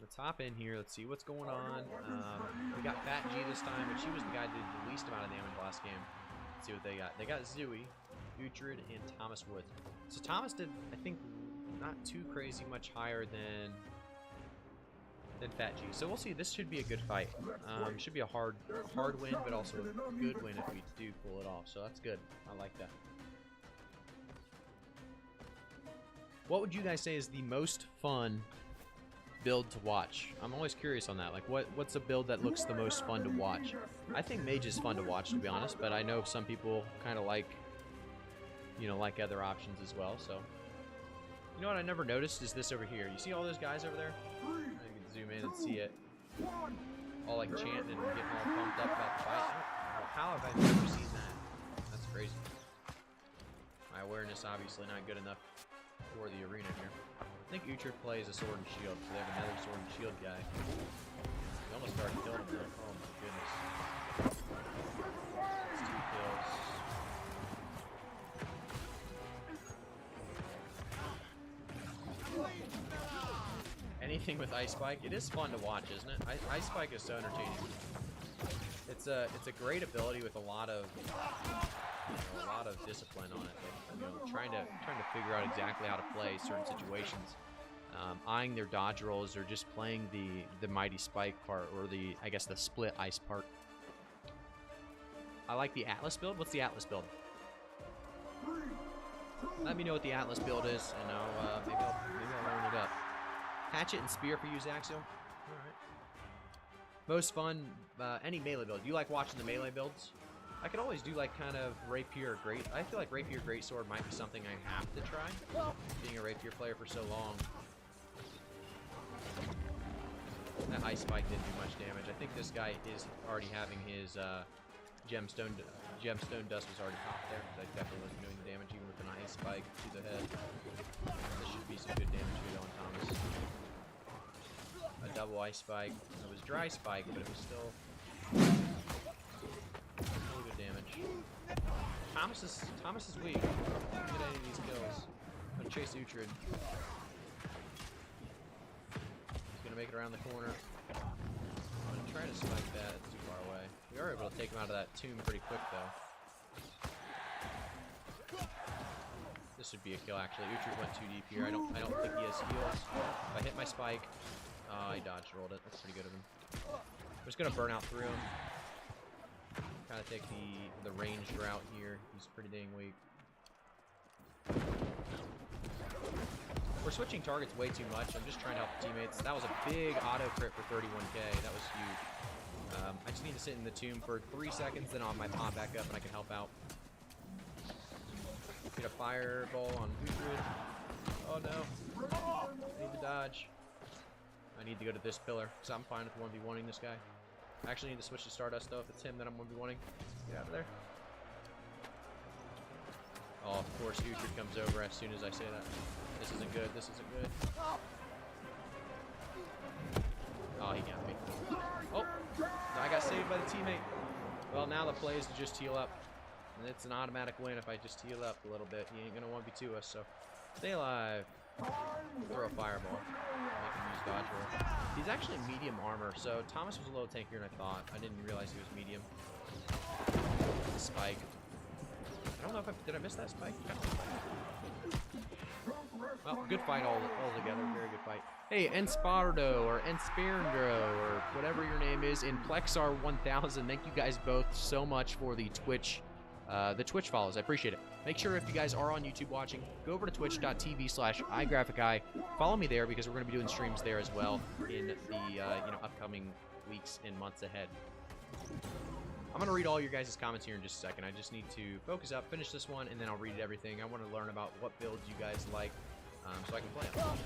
Let's hop in here. Let's see what's going on. We got Fat G this time, but she was the guy that did the least amount of damage last game. Let's see what they got. They got Zooey, Uhtred, and Thomas Wood. So Thomas did, I think, not too crazy much higher than Fat G. So we'll see. This should be a good fight. Should be a hard win, but also a good win if we do pull it off. So that's good. I like that. What would you guys say is the most fun build to watch? I'm always curious on that. Like, what's a build that looks the most fun to watch? I think Mage is fun to watch, to be honest, but I know some people kind of like, you know, like other options as well. So, you know what I never noticed is this over here. You see all those guys over there? You can zoom in and see it. All like chanting and getting all pumped up about the fight. How have I never seen that? That's crazy. My awareness obviously not good enough for the arena here. I think Uhtred plays a sword and shield, so they have another sword and shield guy. We almost started killing him though. Oh my goodness. That's 2 kills. Anything with Ice Spike, it is fun to watch, isn't it? Ice Spike is so entertaining. It's a great ability with a lot of discipline on it. Like, you know, trying to figure out exactly how to play certain situations, eyeing their dodge rolls, or just playing the mighty spike part, or I guess the split ice part. I like the Atlas build. What's the Atlas build? Let me know what the Atlas build is, and maybe I'll learn it up. Hatchet and spear for you, Zaxiel. All right. Most fun, any melee build. You like watching the melee builds? I could always do like kind of rapier great. I feel like rapier greatsword might be something I have to try. Being a rapier player for so long. That ice spike didn't do much damage. I think this guy is already having his gemstone dust was already popped there, because I definitely wasn't doing the damage even with an ice spike to the head. This should be some good damage here though on Thomas. A double ice spike. It was dry spike, but it was still really good damage. Thomas is weak. Don't get any of these kills. I'm gonna chase Uhtred. He's gonna make it around the corner. I'm gonna try to spike that too far away. We are able to take him out of that tomb pretty quick, though. This would be a kill, actually. Uhtred went too deep here. I don't think he has heals. If I hit my spike, I dodge rolled it. That's pretty good of him. I'm just gonna burn out through him. Kind of take the ranged route here. He's pretty dang weak. We're switching targets way too much. I'm just trying to help the teammates. That was a big auto crit for 31k. That was huge. I just need to sit in the tomb for 3 seconds, then I'll have my pop back up and I can help out. Get a fireball on Uhtred. Oh no. I need to dodge. I need to go to this pillar, because I'm fine with 1v1ing this guy. I actually need to switch to Stardust, though, if it's him that I'm 1v1ing. Get out of there. Oh, of course, Uhtred comes over as soon as I say that. This isn't good. This isn't good. Oh, he got me. Oh, I got saved by the teammate. Well, now the play is to just heal up. And it's an automatic win if I just heal up a little bit. He ain't going to 1v2 us, so stay alive. Throw a fireball. Make him use dodge roll. He's actually medium armor, so Thomas was a little tankier than I thought. I didn't realize he was medium. Spike. I don't know if did I miss that spike? Well, good fight all together. Very good fight. Hey, Enspardo or Enspirandro or whatever your name is in Plexar 1000. Thank you guys both so much for the Twitch follows. I appreciate it. Make sure if you guys are on YouTube watching, go over to twitch.tv/iGraphicEye. Follow me there because we're going to be doing streams there as well in the upcoming weeks and months ahead. I'm going to read all your guys' comments here in just a second. I just need to focus up, finish this one, and then I'll read everything. I want to learn about what builds you guys like so I can play them.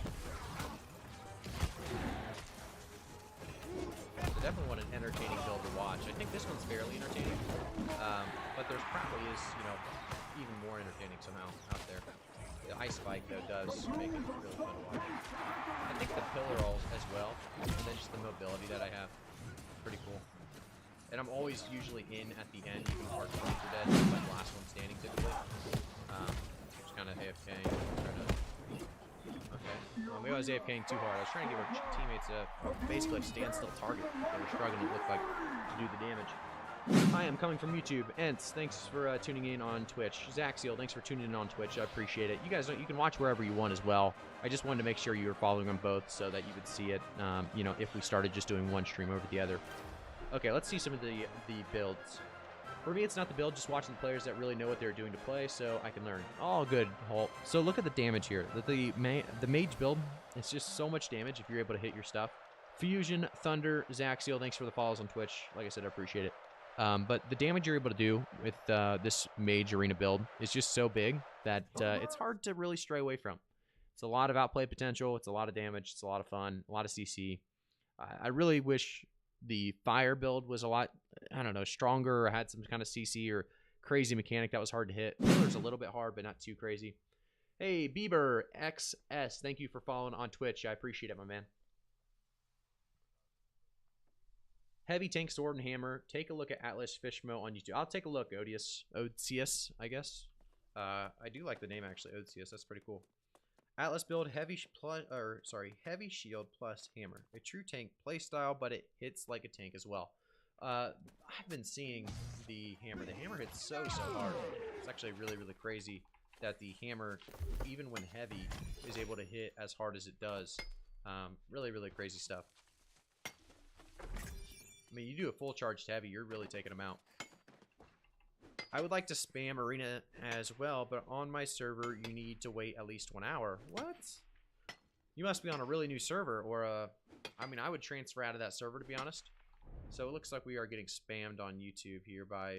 So definitely want an entertaining build to watch. I think this one's fairly entertaining, but there's probably is, even more entertaining somehow out there. The ice spike, though, does make it really fun to watch. I think the pillar rolls as well, and then just the mobility that I have. Pretty cool. And I'm always usually in at the end, even hard points are dead, like last one standing typically. Just kind of AFKing. Okay. Maybe I was AFKing too hard. I was trying to give our teammates basically a standstill target. They were struggling, it looked like, to do the damage. Hi, I'm coming from YouTube. Ents, thanks for tuning in on Twitch. Zaxiel, thanks for tuning in on Twitch. I appreciate it. You guys, you can watch wherever you want as well. I just wanted to make sure you were following them both so that you would see it, if we started just doing one stream over the other. Okay, let's see some of the builds. For me, it's not the build, just watching the players that really know what they're doing to play so I can learn. Oh, good, Holt. So look at the damage here. The mage build, it's just so much damage if you're able to hit your stuff. Fusion, Thunder, Zaxiel, thanks for the follows on Twitch. Like I said, I appreciate it. But the damage you're able to do with this mage arena build is just so big that it's hard to really stray away from. It's a lot of outplay potential. It's a lot of damage. It's a lot of fun. A lot of CC. I really wish the fire build was a lot, I don't know, stronger or had some kind of CC or crazy mechanic that was hard to hit. Pillar's a little bit hard, but not too crazy. Hey, Bieber XS, thank you for following on Twitch. I appreciate it, my man. Heavy tank, sword, and hammer. Take a look at Atlas Fishmo on YouTube. I'll take a look, Odious, I guess. I do like the name, actually, Odious. That's pretty cool. Atlas build, heavy shield plus hammer. A true tank playstyle, but it hits like a tank as well. I've been seeing the hammer. The hammer hits so hard. It's actually really, really crazy that the hammer, even when heavy, is able to hit as hard as it does. Really, really crazy stuff. I mean, you do a full charged heavy, you're really taking them out. I would like to spam arena as well, but on my server, you need to wait at least 1 hour. What? You must be on a really new server, or I mean, I would transfer out of that server, to be honest. So it looks like we are getting spammed on YouTube here by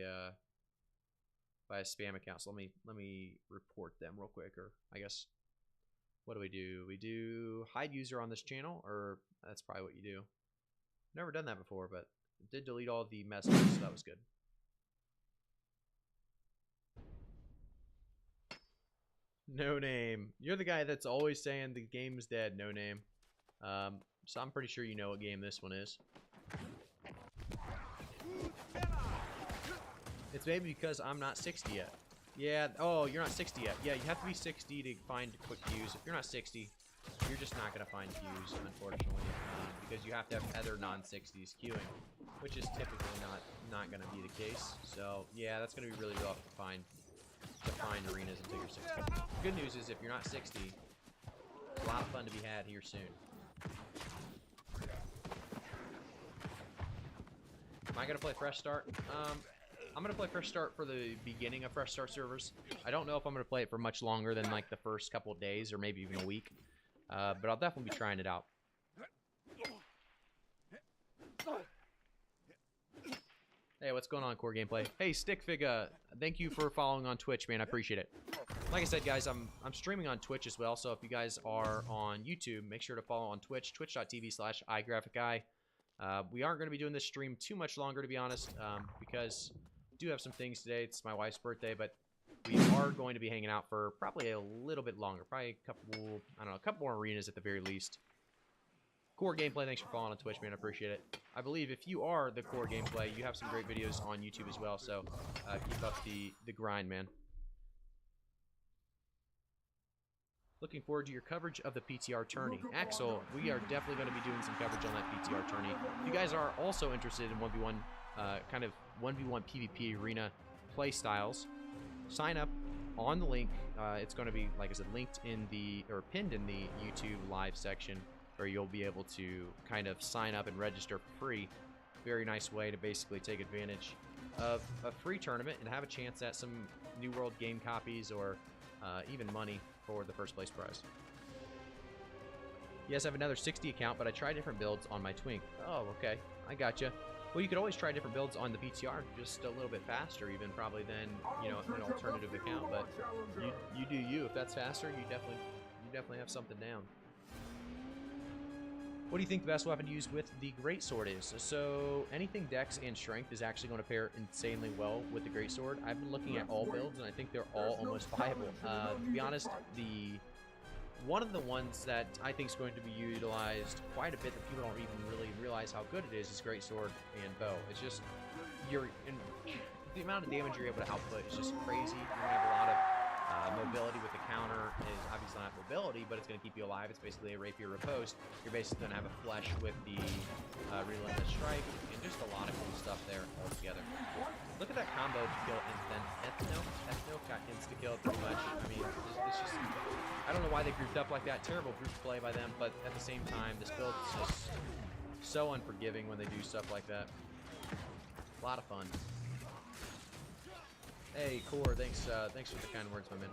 a spam account. So let me report them real quick, or I guess, what do? We do hide user on this channel, or that's probably what you do. Never done that before, but it did delete all the messages, so that was good. No name. You're the guy that's always saying the game's dead, no name. So I'm pretty sure you know what game this one is. It's maybe because I'm not 60 yet. Yeah, oh, you're not 60 yet. Yeah, you have to be 60 to find quick queues. If you're not 60, you're just not going to find queues, unfortunately, because you have to have other non-60s queuing, which is typically not going to be the case. So yeah, that's going to be really rough to find arenas until you're 60. Good news is if you're not 60, there's a lot of fun to be had here soon. Am I going to play Fresh Start? I'm going to play Fresh Start for the beginning of Fresh Start servers. I don't know if I'm going to play it for much longer than like the first couple of days or maybe even a week. But I'll definitely be trying it out. Hey, what's going on, Core Gameplay? Hey, Stickfig, thank you for following on Twitch, man. I appreciate it. Like I said, guys, I'm streaming on Twitch as well, so if you guys are on YouTube, make sure to follow on Twitch, twitch.tv/iGraphicGuy. We aren't going to be doing this stream too much longer, to be honest, because I do have some things today. It's my wife's birthday, but we are going to be hanging out for probably a little bit longer. Probably a couple, I don't know, a couple more arenas at the very least. Core Gameplay, thanks for following on Twitch, man. I appreciate it. I believe if you are the Core Gameplay, you have some great videos on YouTube as well, so keep up the grind, man. Looking forward to your coverage of the PTR tourney. Axel, we are definitely going to be doing some coverage on that PTR tourney. If you guys are also interested in 1v1, kind of 1v1 PvP arena play styles, sign up on the link. It's going to be, like I said, linked in the, or pinned in the YouTube live section, where you'll be able to kind of sign up and register for free. Very nice way to basically take advantage of a free tournament and have a chance at some New World game copies or even money for the first place prize. Yes, I have another 60 account, but I try different builds on my Twink. Oh, okay. I gotcha. Well, you could always try different builds on the PTR, just a little bit faster even probably than, you know, an alternative account. But you do you. If that's faster, you definitely have something down. What do you think the best weapon to use with the Greatsword is? So anything Dex and Strength is actually going to pair insanely well with the Greatsword. I've been looking at all builds, and I think they're all almost viable. To be honest, one of the ones that I think is going to be utilized quite a bit that people don't even really realize how good it is Greatsword and Bow. It's just the amount of damage you're able to output is just crazy. You're going to have a lot of mobility with the counter. Is obviously not mobility, but it's going to keep you alive. It's basically a rapier riposte. You're basically going to have a flesh with the relentless strike, and just a lot of cool stuff there altogether. Look at that combo to kill, and then Ethno got insta-killed pretty much. I mean, it's just, I don't know why they grouped up like that. Terrible group play by them, but at the same time, this build is just so unforgiving when they do stuff like that. A lot of fun. Hey, Core, thanks for the kind words, my man.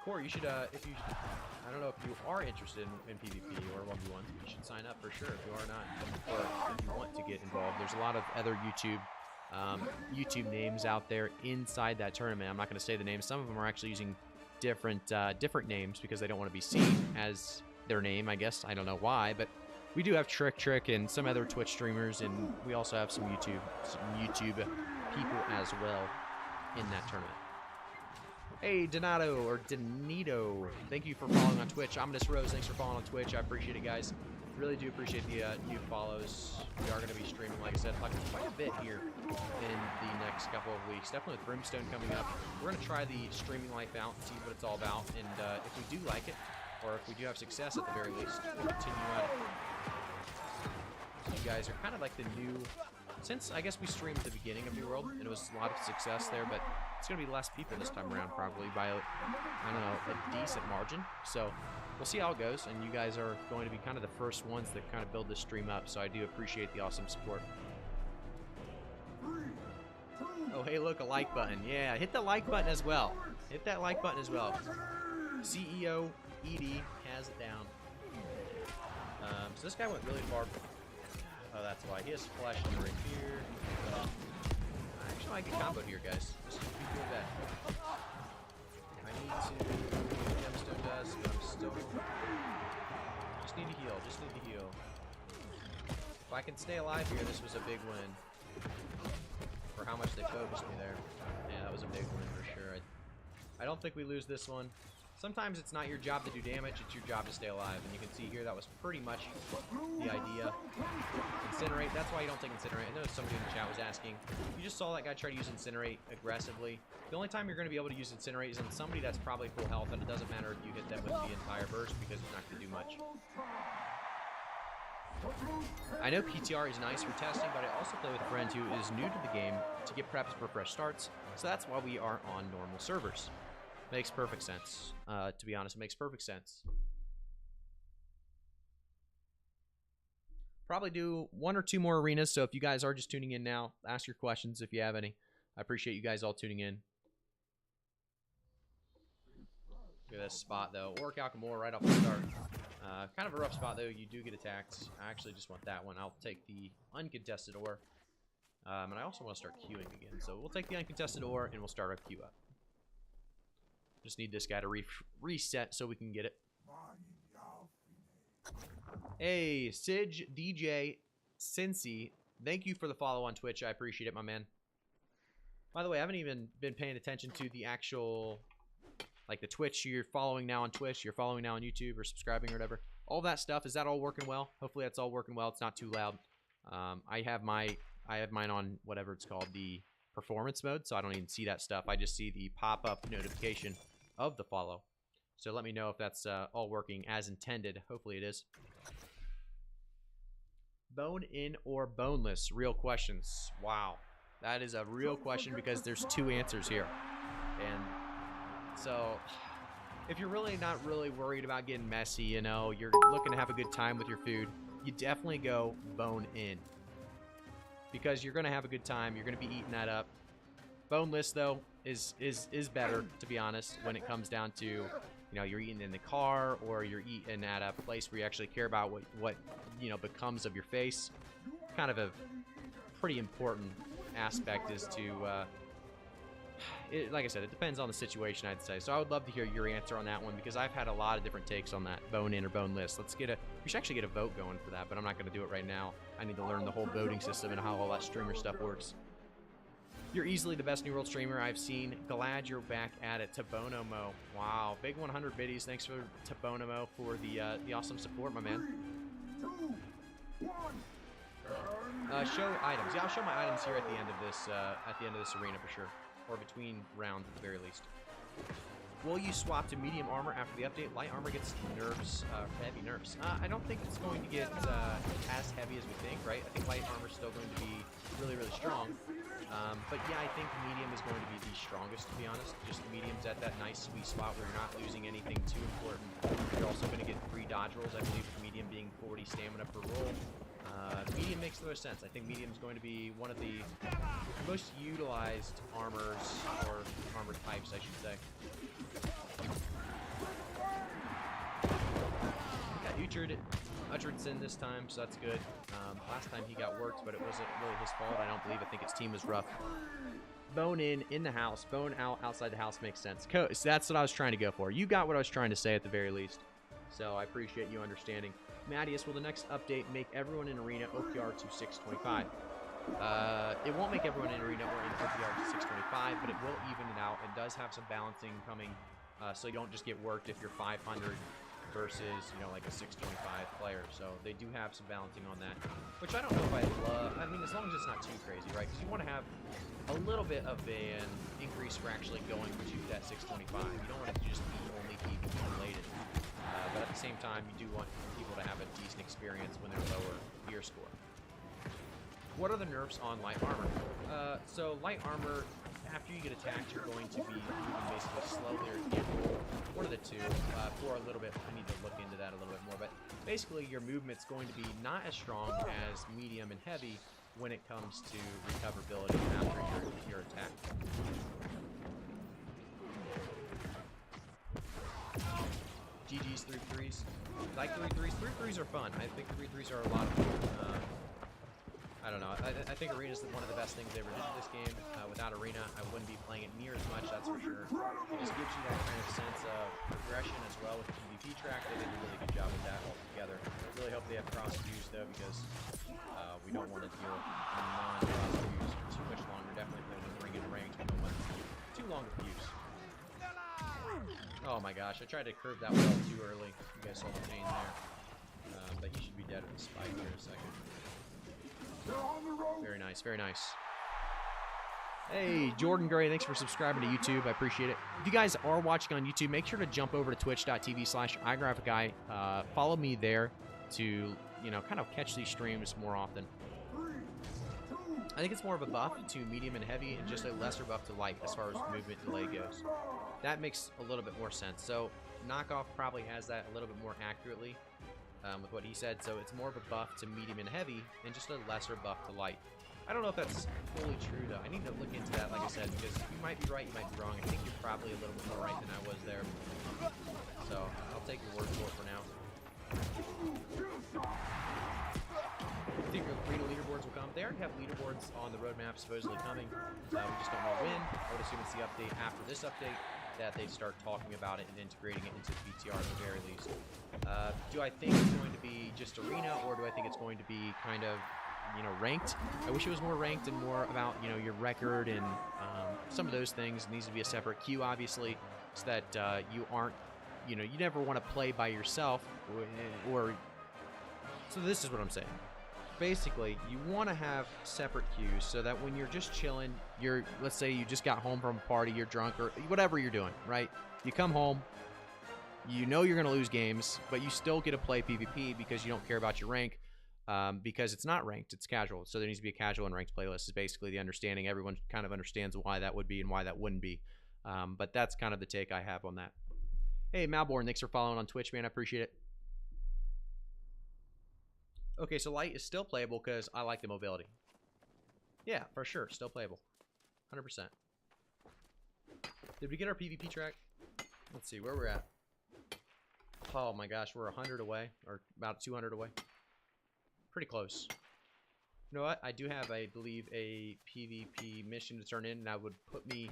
Core, you should, I don't know if you are interested in PvP or 1v1, you should sign up for sure if you are not, or if you want to get involved. There's a lot of other YouTube names out there inside that tournament. I'm not going to say the names. Some of them are actually using different names because they don't want to be seen as their name, I guess. I don't know why, but we do have Trick and some other Twitch streamers, and we also have some YouTube people as well in that tournament. Hey, Donato, or Donito, thank you for following on Twitch. Ominous Rose, thanks for following on Twitch. I appreciate it, guys. Really do appreciate the new follows. We are going to be streaming, like I said, quite a bit here in the next couple of weeks. Definitely with Brimstone coming up. We're going to try the streaming life out and see what it's all about. And if we do like it, or if we do have success at the very least, we'll continue on it. So you guys are kind of like the new... Since, I guess, we streamed at the beginning of New World, and it was a lot of success there, but it's going to be less people this time around, probably, by, I don't know, a decent margin. So, we'll see how it goes, and you guys are going to be kind of the first ones that kind of build this stream up, so I do appreciate the awesome support. Oh, hey, look, a like button. Yeah, hit the like button as well. Hit that like button as well. CEO ED has it down. So this guy went really far. Oh, that's why. He has flash right here. Actually, I get comboed here, guys. This is pretty bad. I need to gemstone dust, but I'm still... Just need to heal. Just need to heal. If I can stay alive here, this was a big win. For how much they focused me there. Yeah, that was a big win for sure. I don't think we lose this one. Sometimes it's not your job to do damage, it's your job to stay alive. And you can see here that was pretty much the idea. Incinerate, that's why you don't take Incinerate. I know somebody in the chat was asking. You just saw that guy try to use Incinerate aggressively. The only time you're going to be able to use Incinerate is on somebody that's probably full health, and it doesn't matter if you hit them with the entire burst because it's not going to do much. I know PTR is nice for testing, but I also play with a friend who is new to the game to get preps for fresh starts, so that's why we are on normal servers. Makes perfect sense. To be honest, it makes perfect sense. Probably do 1 or 2 more arenas, so if you guys are just tuning in now, ask your questions if you have any. I appreciate you guys all tuning in. Look at this spot, though. Orc Alchemore right off the start. Kind of a rough spot, though. You do get attacked. I actually just want that one. I'll take the uncontested ore. And I also want to start queuing again. So we'll take the uncontested ore, and we'll start our queue up. Just need this guy to reset so we can get it. Hey, Sige DJ Cincy. Thank you for the follow on Twitch. I appreciate it, my man. By the way, I haven't even been paying attention to the actual, like the Twitch you're following now on Twitch, you're following now on YouTube, or subscribing or whatever. All that stuff, is that all working well? Hopefully that's all working well. It's not too loud. I have mine on whatever it's called, the performance mode, so I don't even see that stuff. I just see the pop-up notification of the follow. So let me know if that's all working as intended. Hopefully it is. Bone in or boneless? Real questions. Wow. That is a real question because there's 2 answers here. And so if you're really not really worried about getting messy, you know, you're looking to have a good time with your food, you definitely go bone in. Because you're going to have a good time. You're going to be eating that up. Boneless, though, is better, to be honest, when it comes down to, you know, you're eating in the car or you're eating at a place where you actually care about what you know, becomes of your face. Kind of a pretty important aspect is to, like I said, it depends on the situation, I'd say. So I would love to hear your answer on that one because I've had a lot of different takes on that, bone in or boneless. We should actually get a vote going for that, but I'm not going to do it right now. I need to learn the whole voting system and how all that streamer stuff works. You're easily the best New World streamer I've seen. Glad you're back at it. Tabonomo. Wow. Big 100 biddies. Thanks for Tabonomo for the awesome support, my man. 3, 2, 1. Show items. Yeah, I'll show my items here at the end of this arena for sure. Or between rounds at the very least. Will you swap to medium armor after the update? Light armor gets nerfs, heavy nerfs. I don't think it's going to get as heavy as we think, right? I think light armor is still going to be really, really strong. But yeah, I think medium is going to be the strongest, to be honest. Just medium's at that nice sweet spot where you're not losing anything too important. You're also going to get free dodge rolls, I believe, with medium being 40 stamina per roll. Medium makes the most sense. I think medium is going to be one of the most utilized armors, or armor types, I should say. Got Uhtredson this time, so that's good. Last time he got worked, but it wasn't really his fault. I don't believe. I think his team was rough. Bone in the house. Bone out outside the house makes sense. So that's what I was trying to go for. You got what I was trying to say at the very least. So I appreciate you understanding. Mattias, will the next update make everyone in Arena OPR to 625? It won't make everyone in Arena or in OPR to 625, but it will even it out. It does have some balancing coming, so you don't just get worked if you're 500 versus, you know, like a 625 player. So they do have some balancing on that, which I don't know if I love. I mean, as long as it's not too crazy, right? Because you want to have a little bit of an increase for actually going to that 625. You don't want it to just be only PvP related. But at the same time, you do want people to have a decent experience when they're lower gear score. What are the nerfs on light armor? So light armor, after you get attacked, you're going to be moving basically slowly or you can't roll. One of the two. For a little bit, I need to look into that a little bit more. But basically, your movement's going to be not as strong as medium and heavy when it comes to recoverability after your attack. GG's 3-3s. Like 3-3s. 3-3s are fun. I think 3-3s are a lot of fun. I don't know. I think Arena is one of the best things they ever did in this game. Without Arena, I wouldn't be playing it near as much, that's for sure. It just gives you that kind of sense of progression as well with the PvP track. They did a really good job with that altogether. I really hope they have cross views though, because we don't want to deal with non-cross views for too much longer. Definitely playing in Ring and Range, we don't want too long of views. Oh my gosh, I tried to curve that wall too early. You guys saw the pain there. But he should be dead with a spike here in a second. They're on the road. Very nice, very nice. Hey, Jordan Gray, thanks for subscribing to YouTube. I appreciate it. If you guys are watching on YouTube, make sure to jump over to twitch.tv/iGraphicGuy. Follow me there to, you know, kind of catch these streams more often. 3, 2, I think it's more of a buff to medium and heavy and just a lesser buff to light as far as movement and delay goes. That makes a little bit more sense. So Knockoff probably has that a little bit more accurately with what he said. So it's more of a buff to medium and heavy and just a lesser buff to light. I don't know if that's fully true, though. I need to look into that, like I said, because you might be right, you might be wrong. I think you're probably a little bit more right than I was there. So I'll take your word for it for now. I think green leaderboards will come. They already have leaderboards on the roadmap supposedly coming. We just don't know when. I would assume it's the update after this update that they start talking about it and integrating it into the BTR at the very least. Do I think it's going to be just arena, or do I think it's going to be kind of, you know, ranked? I wish it was more ranked and more about, you know, your record and some of those things. It needs to be a separate queue, obviously, so that you aren't, you know, you never want to play by yourself, or so this is what I'm saying. Basically, you want to have separate queues so that when you're just chilling, let's say you just got home from a party, you're drunk, or whatever you're doing, right? You come home, you know you're going to lose games, but you still get to play PvP because you don't care about your rank, because it's not ranked, it's casual. So there needs to be a casual and ranked playlist is basically the understanding. Everyone kind of understands why that would be and why that wouldn't be. But that's kind of the take I have on that. Hey, Malborn, thanks for following on Twitch, man. I appreciate it. Okay, so light is still playable because I like the mobility. Yeah, for sure. Still playable. 100%. Did we get our PvP track? Let's see, where we're at. Oh my gosh, we're 100 away, or about 200 away. Pretty close. You know what? I do have, I believe, a PvP mission to turn in, and that would put me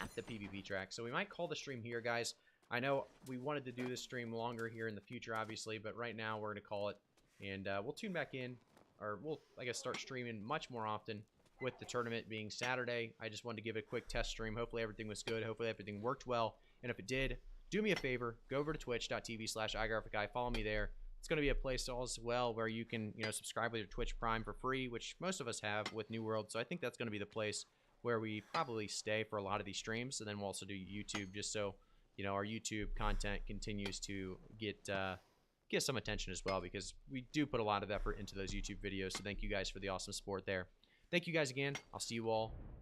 at the PvP track. So we might call the stream here, guys. I know we wanted to do this stream longer here in the future, obviously, but right now we're going to call it. And we'll tune back in, or we'll, I guess, start streaming much more often with the tournament being Saturday. I just wanted to give it a quick test stream. Hopefully everything was good. Hopefully everything worked well. And if it did, do me a favor. Go over to twitch.tv/iGraphicGuy. Follow me there. It's going to be a place as well where you can, you know, subscribe with your Twitch Prime for free, which most of us have with New World. So I think that's going to be the place where we probably stay for a lot of these streams. And then we'll also do YouTube just so, you know, our YouTube content continues to get some attention as well, because we do put a lot of effort into those YouTube videos. So thank you guys for the awesome support there. Thank you guys again. I'll see you all